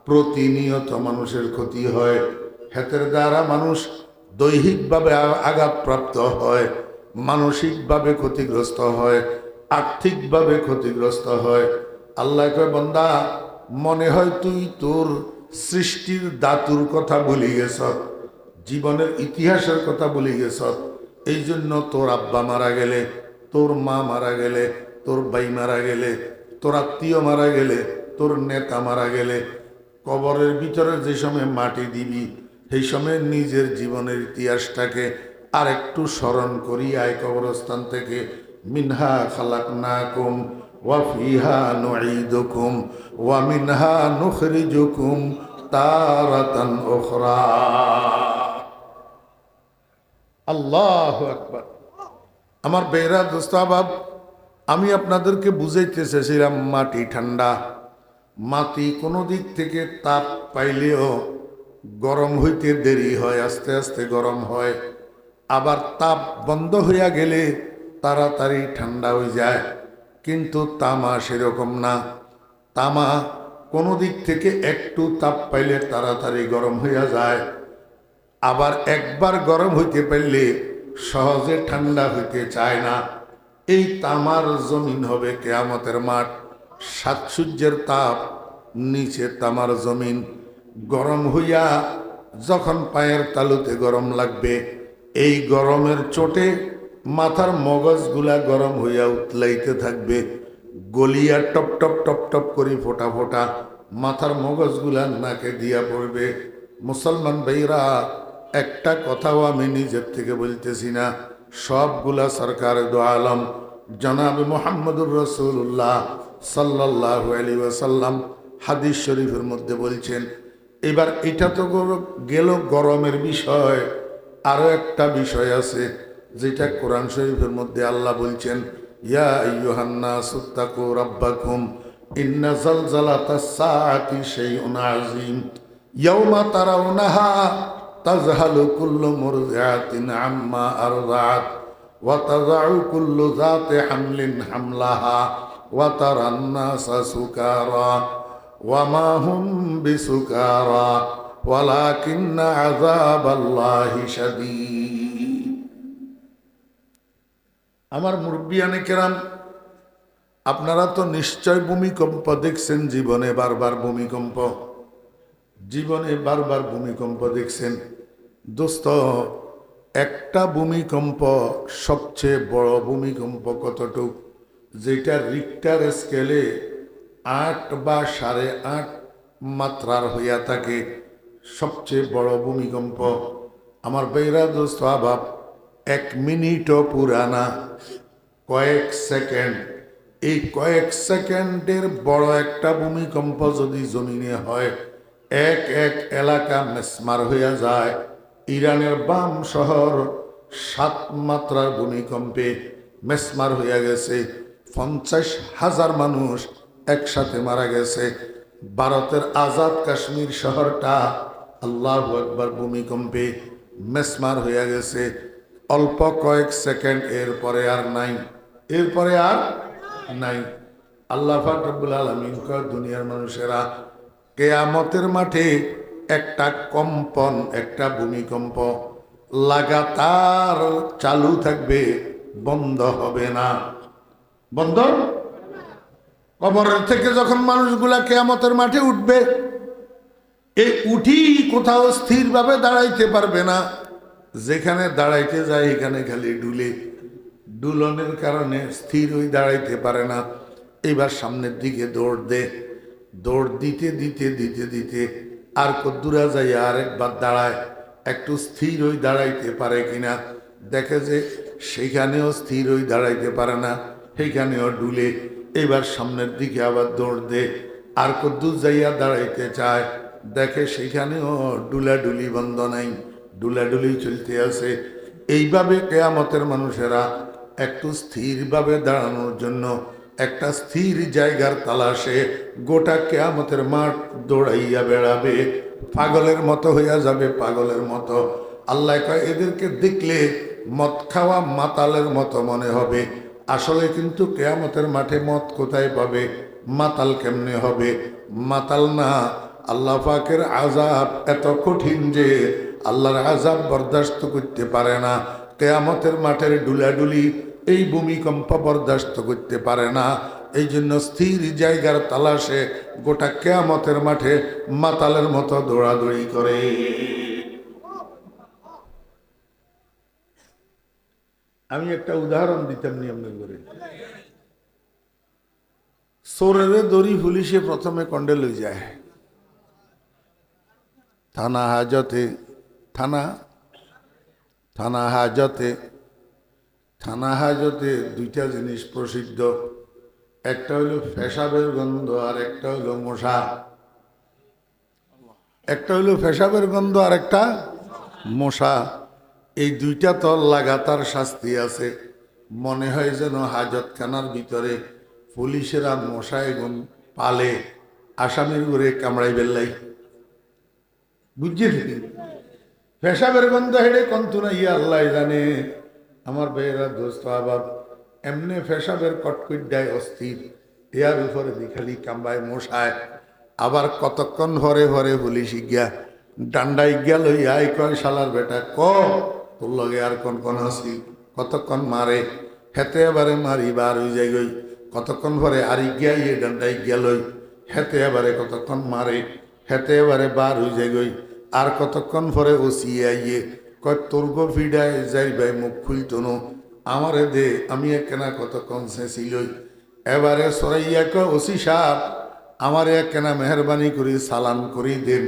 প্রতিনিয়ত মানুষের ক্ষতি হয়। হেতের দ্বারা মানুষ দৈহিকভাবে আঘাতপ্রাপ্ত হয়, মানসিকভাবে ক্ষতিগ্রস্ত হয়, আর্থিকভাবে ক্ষতিগ্রস্ত হয়। আল্লাহ কয়, বান্দা, মনে হয় তুই তোর সৃষ্টির ধাতুর কথা ভুলে গেছ, জীবনের ইতিহাসের কথা ভুলে গেছ। এই জন্য তোর আব্বা মারা গেলে, তোর মা মারা গেলে, তোর ভাই মারা গেলে, তোর আত্মীয় মারা গেলে, তোর নেতা মারা গেলে, কবরের ভিতরে যে সময় মাটি দিবি সেই সময় নিজের জীবনের ইতিহাসটাকে আর একটু স্মরণ করি আয় কবরস্থান থেকে। মিনহা খালাকনাকুম ওয়া ফিহা নুঈদুকুম ওয়া মিনহা নুখরিজুকুম তারাতান উখরা। আল্লাহু আকবার। আমার বেরা দোস্তাবাব, আমি আপনাদেরকে বুঝাইতে চেয়েছিলাম মাটি ঠান্ডা। মাটি কোনো দিক থেকে তাপ পাইলেও গরম হইতে দেরি হয়, আস্তে আস্তে গরম হয়। আবার তাপ বন্ধ হইয়া গেলে তাড়াতাড়ি ঠান্ডা হয়ে যায়। কিন্তু তামা সেরকম না। তামা কোনো দিক থেকে একটু তাপ পাইলে তাড়াতাড়ি গরম হইয়া যায়, আবার একবার গরম হইতে পারলে সহজে ঠান্ডা হইতে চায় না। এই তামার জমিন হবে কিয়ামতের মাঠ। সাত সূর্যের তাপ, নিচে তামার জমিন। গরম হইয়া যখন পায়ের তালুতে গরম লাগবে, এই গরমের চোটে মাথার মগজগুলা গরম হইয়া উতলাইতে থাকবে, গলিয়া টপ টপ টপ টপ করে ফোটা ফোটা মাথার মগজগুলা নাকে দিয়া পড়বে। মুসলমান ভাইরা, একটা কথাও আমি নিজের থেকে বলতেছি না, সবগুলা সরকার দো আলম জনাব মুহাম্মদুর রাসূলুল্লাহ সাল্লাল্লাহু আলাইহি ওয়াসাল্লাম হাদিস শরীফের মধ্যে বলছেন। এবার এটা তো গেল গরমের বিষয়, আরো একটা বিষয় আছে যেটা কোরআন শরীফের মধ্যে আল্লাহ বলছেন, ইয়া আইয়ুহান নাসু তাকু রাব্বাকুম ইন্না জালজালাতাস সাআতি শাইউন আযীম ইয়াউমা তারাউনাহা তাযহালু কুল্লু মুরদিআতিন আম্মা আরদাআত ওয়া তাযাউ কুল্লু যাতি হামলিন হামলাহা ওয়া তারান নাসা সুকারা ওয়া মা হুম বিসুকারা ওয়ালাকিন্না আযাবাল্লাহি শাদীদ। আমার মুরব্বিয়ানে কেরাম, আপনারা তো নিশ্চয় ভূমিকম্প দেখছেন জীবনে, বারবার ভূমিকম্প, জীবনে বারবার ভূমিকম্প দেখছেন। দোস্ত, একটা ভূমিকম্প, সবচেয়ে বড় ভূমিকম্প কতটুক, যেটা রিক্টার স্কেলে 8 বা 8.5 মাত্রার হইয়া থাকে, সবচেয়ে বড় ভূমিকম্প। আমার বেইরা দোস্ত আবাব, 1 মিনিটও পুরানা, কয়েক সেকেন্ড। এই কয়েক সেকেন্ডের বড় একটা ভূমিকম্প যদি জমিনে হয়, এক এক এলাকা মেসমার হইয়া যায়। ইরানের বাম শহর 7 মাত্রার ভূমিকম্পে মেসমার হইয়া গেছে, 50,000 মানুষ একসাথে মারা গেছে। ভারতের আজাদ কাশ্মীর শহরটা আল্লাহু আকবার ভূমিকম্পে মেসমার হইয়া গেছে। অল্প কয়েক সেকেন্ড, এরপরে আর নাই, এরপরে আর নাই। আল্লাহ পাক রব্বুল আলামিন কয়, দুনিয়ার মানুষেরা, কিয়ামতের মাঠে একটা কম্পন, একটা ভূমিকম্প লাগাতার চালু থাকবে, বন্ধ হবে না। বন্ধ? কবরের থেকে যখন মানুষগুলা কিয়ামতের মাঠে উঠবে, এই উঠি কোথাও স্থিরভাবে দাঁড়াইতে পারবে না। যেখানে দাঁড়াইতে যায় এখানে খালি ডুলে, ডুলনের কারণে স্থির হয়ে দাঁড়াইতে পারে না। এবার সামনের দিকে দৌড় দে, দৌড় দিতে দিতে দিতে দিতে আর কদ্দুরা যাই আর একবার দাঁড়ায়, একটু স্থির হয়ে দাঁড়াইতে পারে কিনা, দেখে যে সেইখানেও স্থির হয়ে দাঁড়াইতে পারে না, সেইখানেও ডুলে। এবার সামনের দিকে আবার দৌড় দে, আর কদ্দুর যাইয়া দাঁড়াইতে চায়, দেখে সেইখানেও ডুলাডুলি বন্ধ নাই, ডুলাডুলি চলতে আছে। এইভাবে কিয়ামতের মানুষেরা একটু স্থিরভাবে দাঁড়ানোর জন্য একটা স্থির জায়গার তালাশে গোটা কিয়ামতের মাঠ দৌড়াইয়া বেড়াবে, পাগলের মতো হইয়া যাবে, পাগলের মতো। আল্লাহ কয়, এদেরকে দেখলে মদ খাওয়া মাতালের মতো মনে হবে। আসলে কিন্তু কিয়ামতের মাঠে মদ কোথায় পাবে, মাতাল কেমনে হবে? মাতাল না, আল্লাহ পাকের আযাব এত কঠিন যে আল্লাহর আযাব বরদাস্ত করতে পারে না। কিয়ামতের মাঠের ডুলাডুলি, এই ভূমিকম্প বরদাস্ত করতে পারে না। এই জন্য স্থির জায়গার তালাশে গোটা কিয়ামতের মাঠে মাতালের মতো দৌড়াদৌড়ি করে। আমি একটা উদাহরণ দিতাম নিয়মে করে। চোরের দড়ি পুলিশে প্রথমে কন্ডে লই যায়, থানা হাজতে, থানা হাজতে দুইটা জিনিস প্রসিদ্ধ, একটা হইল পেশাবের গন্ধ আর একটা হইল মশা। একটা হইল পেশাবের গন্ধ আর একটা মশা। এই দুইটা তো লাগাতার শাস্তি আছে। মনে হয় যেন হাজতখানার ভিতরে পুলিশেরা মশা এবং পালে আসামির ঘুরে কামড়াই বেল্লাই, বুঝছি থেকে পেশাবের গন্ধ হেডে কন্তু না, ইয়া আল্লাহ জানে। আমার বেয়েরা দোস্ত আবার এমনি পেশাবের কটকুট দেয় অস্থির, ইয়ার উপরে খালি কামড়ায় মশায়। আবার কতক্ষণ ভরে ভরে পুলিশ গিয়া ডান্ডাই গেল, ইয়াই কয়, শালার বেটা ক তোর লগে আর কোন আসি, কতক্ষণ মারে, হেতে এবারে মারি বার হয়ে যায় গই, কতক্ষণ ভরে আরি গিয়া ইয়ে ডান্ডাই গেলই, হেতে এবারে কতক্ষণ মারে, হেতে এবারে বার হয়ে যায় গই, আর কতক্ষণ পরে ওসি আইয়ে কয় তোর গো ফিডায় যাই ভাই মুখ খুলতো নো, আমারে দে, আমি একনা কতক্ষণ চেঁচিলই। এবারে সরাইয়া কয়, ওসি সাহেব আমারে একনা মেহরবানি করি সালাম করি দেন,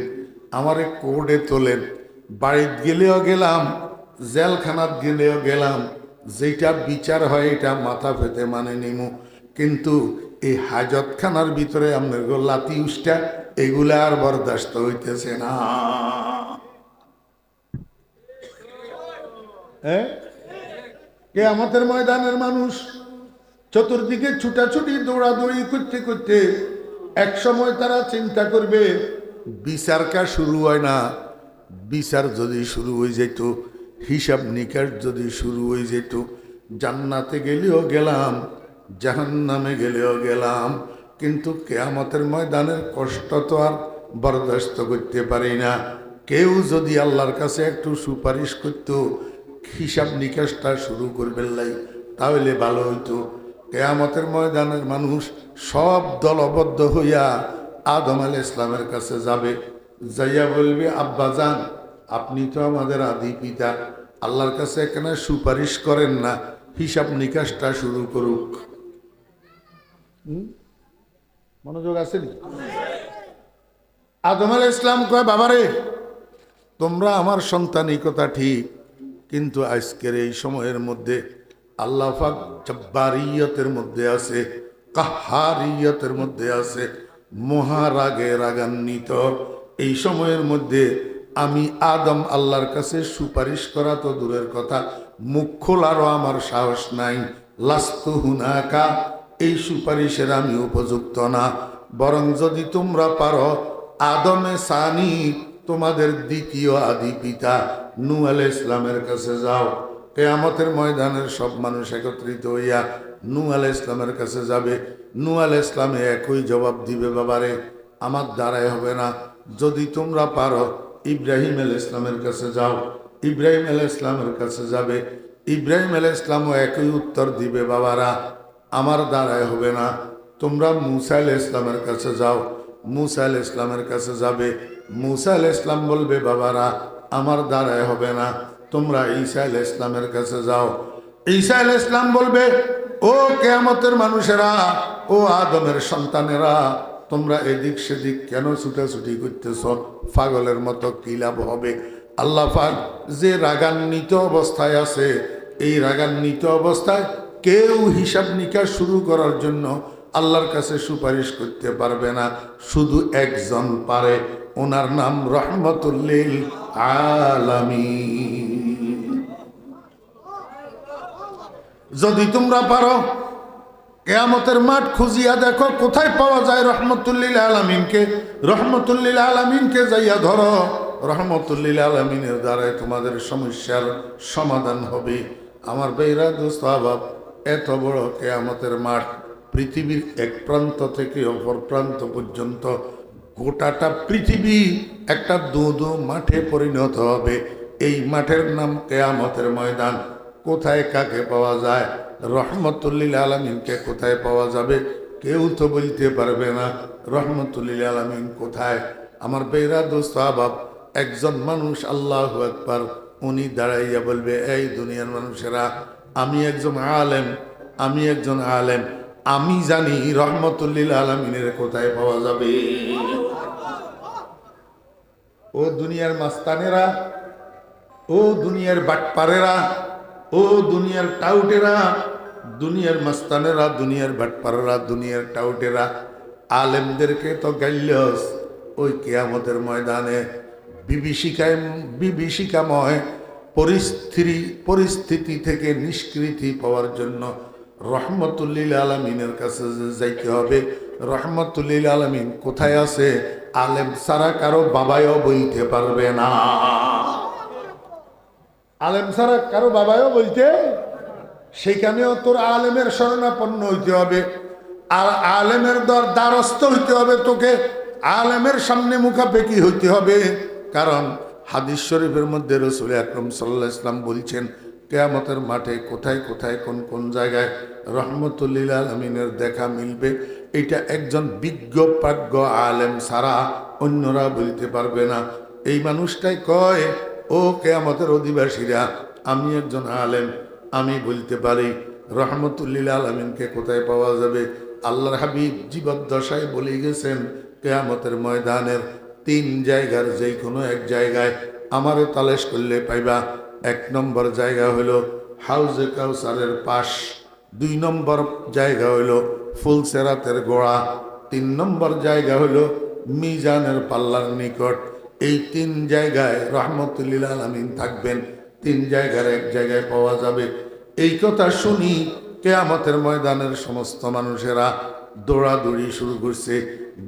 আমারে কোর্টে তোলেন। বাড়িতে গেলেও গেলাম, জেলখানাত গেলেও গেলাম, যেটা বিচার হয় এটা মাথা পেতে মানে নিমু, কিন্তু এই হাজতখানার ভিতরে আপনার লাতি উষ্টা এগুলা আর বরদাস্ত হইতেছে না। কিয়ামতের ময়দানের মানুষ চতুর্দিকে ছুটাছুটি দৌড়াদৌড়ি করতে করতে এক সময় তারা চিন্তা করবে, বিচারকা শুরু হয় না, বিচার যদি শুরু হয়ে যেত, হিসাব নিকাশ যদি শুরু হয়ে যেত, জান্নাতে গেলেও গেলাম, জাহান্নামে গেলেও গেলাম, কিন্তু কিয়ামতের ময়দানের কষ্ট তো আর বরদাস্ত করতে পারি না। কেউ যদি আল্লাহর কাছে একটু সুপারিশ করত, হিসাব নিকাশটা শুরু করবেন লাই, তাহলে ভালো হইতো। কিয়ামতের ময়দানের মানুষ সব দলবদ্ধ হইয়া আদম আলাইহিস ইসলামের কাছে যাবে, যাইয়া বলবে, আব্বা যান, আপনি তো আমাদের আদি পিতা, আল্লাহর কাছে এখানে সুপারিশ করেন না, হিসাব নিকাশটা শুরু করুক। মনোযোগ আছে নি? আদম আলাইহিস ইসলাম কয়, বাবারে, তোমরা আমার সন্তানই কথা ঠিক, কিন্তু আজকের এই সময়ের মধ্যে আল্লাহ পাক জব্বারিয়তের মধ্যে আছে, কাহারিয়তের মধ্যে আছে, মহারাগে রাগান্বিত। এই সময়ের মধ্যে আমি আদম আল্লাহর কাছে সুপারিশ করা তো দূরের কথা, মুখ খোলারও আমার সাহস নাই। লাস্তু হুনাকা, এই সুপারিশের আমি উপযুক্ত না। বরং যদি তোমরা পারো, আদমে সানি, তোমাদের দ্বিতীয় আদি পিতা নূহ আলাইহিস ইসলামের কাছে যাও। কিয়ামতের ময়দানের সব মানুষ একত্রিত হইয়া নূহ আলাইহিস ইসলামের কাছে যাবে। নূহ আলাইহিস ইসলামে একই জবাব দিবে, বাবারে, আমার দ্বারাই হবে না। যদি তোমরা পারো, ইব্রাহিম আলাইহিস ইসলামের কাছে যাও। ইব্রাহিম আলাইহিস ইসলামের কাছে যাবে। ইব্রাহিম আলাইহিস ইসলামও একই উত্তর দিবে, বাবারা, আমার দ্বারাই হবে না। তোমরা মূসা আলাইহিস ইসলামের কাছে যাও। মূসা আলাইহিস ইসলামের কাছে যাবে। মূসা আলাইহিস ইসলাম বলবে, বাবারা, আমার দ্বারাই হবে না। তোমরা ঈসা আলাইহিস ইসলামের কাছে যাও। ঈসা আলাইহিস ইসলাম বলবে, ও কিয়ামতের মানুষেরা, ও আদমের সন্তানেরা, তোমরা এদিক সেদিক কেন ছুটাছুটি করতেছ? পাগলের মতো কি লাভ হবে? আল্লাহ পাক যে রাগান্বিত অবস্থায় আছে, এই রাগান্বিত অবস্থায় কেউ হিসাব নিকাশ শুরু করার জন্য আল্লাহর কাছে সুপারিশ করতে পারবে না। শুধু একজন পারে, ওনার নাম রহমতুল লিল আলামিন। যদি তোমরা পারো, কিয়ামতের মাঠ খুঁজিয়া দেখো কোথায় পাওয়া যায় রহমতুল লিল আলামিনকে। রহমতুল লিল আলামিনকে যাইয়া ধরো। রহমতুল লিল আলামিনের দ্বারাই তোমাদের সমস্যার সমাধান হবে। আমার ভাইরা, দোস্ত আহবাব, এত বড় কিয়ামতের মাঠ, পৃথিবীর এক প্রান্ত থেকে অপর প্রান্ত পর্যন্ত গোটাটা পৃথিবী একটা দো মাঠে পরিণত হবে। এই মাঠের নাম কিয়ামতের ময়দান। কোথায় কাকে পাওয়া যায়? রহমতুল লিল আলামিনকে কোথায় পাওয়া যাবে? কেউ তো বলতে পারবে না রহমতুল লিল আলামিন কোথায়। আমার বেরা দোস্ত আহবাব, একজন মানুষ, আল্লাহু আকবার, উনি দাঁড়াইয়া বলবে, এই দুনিয়ার মানুষেরা, আমি একজন আলেম, আমি একজন আলেম, আমি জানি রহমতুল লিল আলামিনের কোথায় পাওয়া যাবে। ও দুনিয়ার মাস্তানেরা, ও দুনিয়ার বাটপারেরা, ও দুনিয়ার টাউটেরা, দুনিয়ার মাস্তানেরা, দুনিয়ার বাটপারেরা, দুনিয়ার টাউটেরা, আলেমদেরকে তো গাইলস ওই কিয়ামতের ময়দানে বিভীষিকাময় পরিস্থিতি থেকে নিষ্কৃতি পাওয়ার জন্য রহমতুল লিল আলামিনের কাছে যাইতে হবে। রহমতুল লিল আলামিন কোথায় আছে? আলেম ছাড়া কারো বাবাও বলতে পারবে না। আলেম ছাড়া কারো বাবাও বলতে, সেখানেও তোর আলেমের শরণাপন্ন হইতে হবে। আর আলেমের দ্বারস্থ হইতে হবে তোকে। আলেমের সামনে মুখাপেকি হইতে হবে। কারণ হাদিস শরীফের মধ্যে রাসূল আকরাম সাল্লাল্লাহু আলাইহি ওয়াসাল্লাম বলছেন, কিয়ামতের মাঠে কোথায় কোথায় কোন কোন জায়গায় রহমতুল লিল আলামিনের দেখা মিলবে, এটা একজন বিজ্ঞ প্রাজ্ঞ আলেম ছাড়া অন্যরা বলতে পারবে না। এই মানুষটাই কয়, ও কিয়ামতের অধিবাসীরা, আমি একজন আলেম, আমি বলতে পারি রহমতুল লিল আলামিনকে কোথায় পাওয়া যাবে। আল্লাহর হাবিব জীবদ্দশায় বলে গেছেন, কিয়ামতের ময়দানের 3 জায়গার যে কোনো এক জায়গায় আমারে তালাশ করলে পাইবা। 1 নম্বর জায়গা হলো হাউজে কাউসারের পাশ, 2 নম্বর জায়গা হলো ফুলসেরাতের গোড়া, 3 নম্বর জায়গা হলো মিজানের পাল্লার নিকট। এই 3 জায়গায় রহমতুল লিল আলামিন থাকবেন। 3 জায়গার এক জায়গায় পাওয়া যাবে। এই কথা শুনি কিয়ামতের ময়দানের সমস্ত মানুষেরা দৌড়াদৌড়ি শুরু করছে।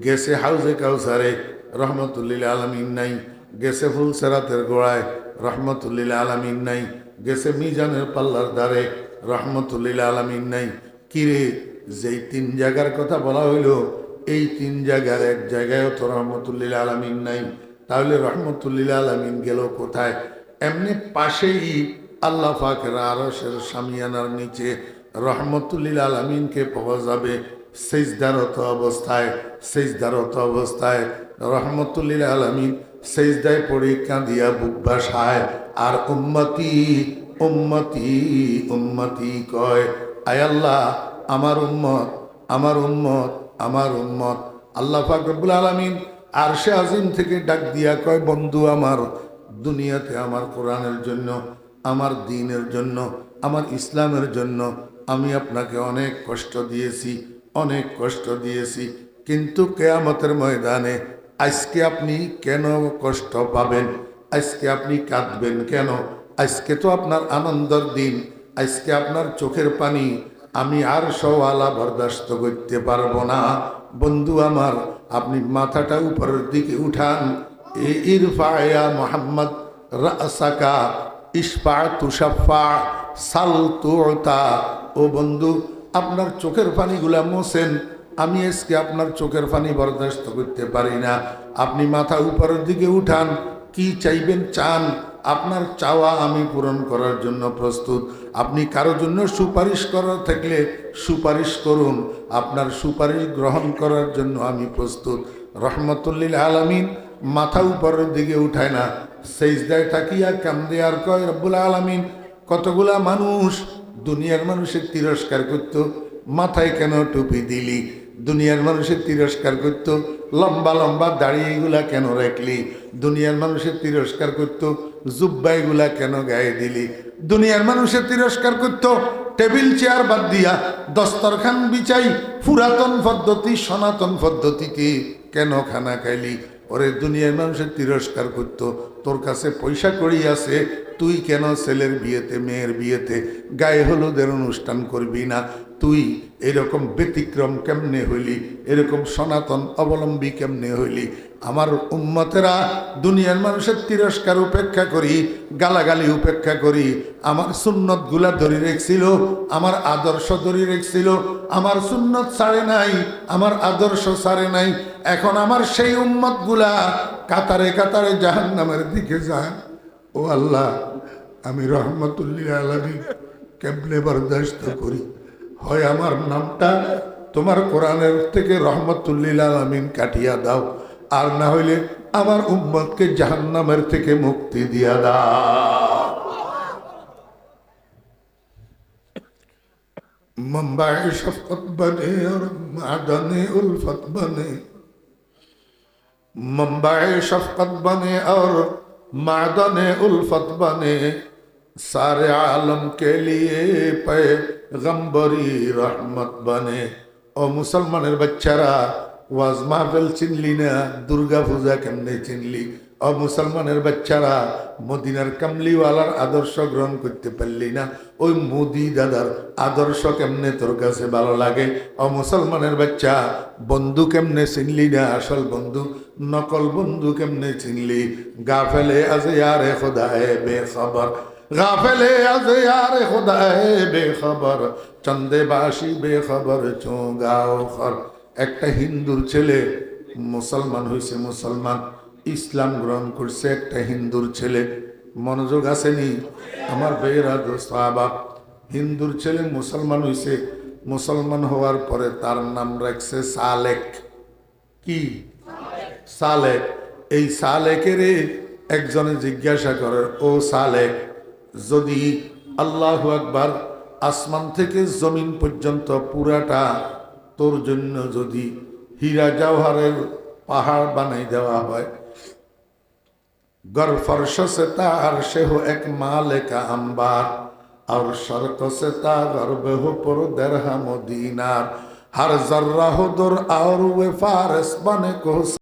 গেছে হাউজে কাউসারে, রহমতুল লিল আলামিন নাই। গেছে ফুলসেরাতের গোড়ায়, রহমতুল্লিল আলামিন নাই। গেছে মিজানের পাল্লার দ্বারে, রহমতুল্লিল আলামিন নাই। কিরে, যেই তিন জায়গার কথা বলা হইল, এই তিন জায়গার এক জায়গায়ও তো রহমতুল্লিল আলামিন নাই। তাহলে রহমতুল্লিল আলামিন গেল কোথায়? এমনি পাশেই আল্লাহ পাকের আরশের শামিয়ানার নিচে রহমতুল্লিল আলামিনকে পাওয়া যাবে। সেজদারত অবস্থায়, সেজদারত অবস্থায় রহমতুল্লিল আলামিন সেজদায় পড়ে কাঁদিয়া বুক ভাসায়, আর উম্মতি উম্মতি উম্মতি কয়। আয় আল্লাহ, আমার উম্মত, আমার উম্মত, আমার উম্মত। আল্লাহ পাক রব্বুল আলামিন আরশে আজিম থেকে ডাক দিয়া কয়, বন্ধু আমার, দুনিয়াতে আমার কোরআনের জন্য, আমার দ্বীনের জন্য, আমার ইসলামের জন্য আমি আপনাকে অনেক কষ্ট দিয়েছি, অনেক কষ্ট দিয়েছি। কিন্তু কিয়ামতের ময়দানে আজকে আপনি কেন কষ্ট পাবেন? আজকে আপনি কাঁদবেন কেন? আজকে তো আপনার আনন্দের দিন, আজকে আপনার চোখের পানি আমি আর সওয়ালা বরদাস্ত করতে পারবো না। বন্ধু আমার, আপনি মাথাটা উপরের দিকে উঠান। ইরফায়া মোহাম্মদ রাসাকা ইশফা তুশাফা সাল তুতা। ও বন্ধু, আপনার চোখের পানিগুলা মোছেন। আমি আজকে আপনার চোখের পানি বরদাস্ত করতে পারি না। আপনি মাথা উপরের দিকে উঠান, কি চাইবেন চান, আপনার চাওয়া আমি পূরণ করার জন্য প্রস্তুত। আপনি কারো জন্য সুপারিশ করার থাকলে সুপারিশ করুন, আপনার সুপারিশ গ্রহণ করার জন্য আমি প্রস্তুত। রহমতুল্লিল আলামিন মাথা উপরের দিকে উঠায় না, সেজদায় তাকিয়া কান্দে আর কয়, রব্বুল আলামিন, কতগুলা মানুষ দুনিয়ার মানুষের তিরস্কার করত, মাথায় কেন টুপি দিলি? দুনিয়ার মানুষের তিরস্কার করত, লম্বা লম্বা দাড়ি এগুলা কেন রাখলি? দুনিয়ার মানুষের তিরস্কার করত, জুব্বা এগুলা কেন গায়ে দিলি? দুনিয়ার মানুষের তিরস্কার করত, টেবিল চেয়ার বাদ দিয়া দস্তরখান বিছাই পুরাতন পদ্ধতি সনাতন পদ্ধতিতে কেন খানা খাইলি? ওরে, দুনিয়ার মানুষের তিরস্কার করত, তোর কাছে পয়সা কড়ি আছে, তুই কেন ছেলের বিয়েতে মেয়ের বিয়েতে গায়ে হলুদের অনুষ্ঠান করবি না? তুই এরকম ব্যতিক্রম কেমনে হইলি? এরকম সনাতন অবলম্বী কেমনে হইলি? আমার উম্মতেরা দুনিয়ার মানুষের তিরস্কার উপেক্ষা করি, গালাগালি উপেক্ষা করি, আমার সুন্নত গুলা ধরে রেখছিল, আমার আদর্শ ধরে রেখছিল, আমার সুন্নত ছাড়ে নাই, আমার আদর্শ ছাড়ে নাই। এখন আমার সেই উম্মত গুলা কাতারে কাতারে জাহান্নামের দিকে যায়। ও আল্লাহ, আমি রহমতুল্লিল আলামিন কেমনে বরদাস্ত করি? হয় আমার নামটা তোমার কোরআনের থেকে রহমতুল্লিল আলামিন কাটিয়া দাও, আর না হইলে আমার উম্মতকে জাহান্নামের থেকে মুক্তি দিয়া দাও। मंबाए शफकत बने और मादने उल्फत बने, मंबाए शफकत बने और मादने उल्फत बने, सारे आलम के लिए पैगंबरी रहमत बने। ओ मुसलमानेर बच्चारा, ওয়াজ মাহফিল চিনলি না, দুর্গা পূজা কেমনে চিনলি? ও মুসলমানের বাচ্চারা, মদিনার কামলিওয়ালার আদর্শ গ্রহণ করতে পারলি না, ওই মোদি দাদার আদর্শ কেমনে তোর কাছে ভালো লাগে? ও মুসলমানের বাচ্চা, বন্ধু কেমনে চিনলি না? আসল বন্ধু নকল বন্ধু কেমনে চিনলি? গাফেলে আজ ইয়ারে খোদায়ে বেখবর, গাফেলে আজ ইয়ারে খোদায়ে বেখবর, চন্দে বাসি বেখবর চো গাও খর। একটা হিন্দুর ছেলে মুসলমান হয়েছে, মুসলমান ইসলাম গ্রহণ করছে, একটা হিন্দুর ছেলে। মনোযোগ আসেনি আমার বেয়েরা দোস্তাবা? হিন্দুর ছেলে মুসলমান হয়েছে, মুসলমান হওয়ার পরে তার নাম রাখছে সালেক। কি সালেক? এই সালেকের একজনে জিজ্ঞাসা করে, ও সালেক, যদি আল্লাহু আকবার আসমান থেকে জমিন পর্যন্ত পুরাটা তোর জন্য যদি হীরা জওহরের পাহাড় বানাই দেওয়া হয়, गर फर्श से तार से हो एक माले का अंबार, और शर्क से ता गर्ब हो पर दरहम दीनार, हर जर्रा हो दुर और वे फारस बने को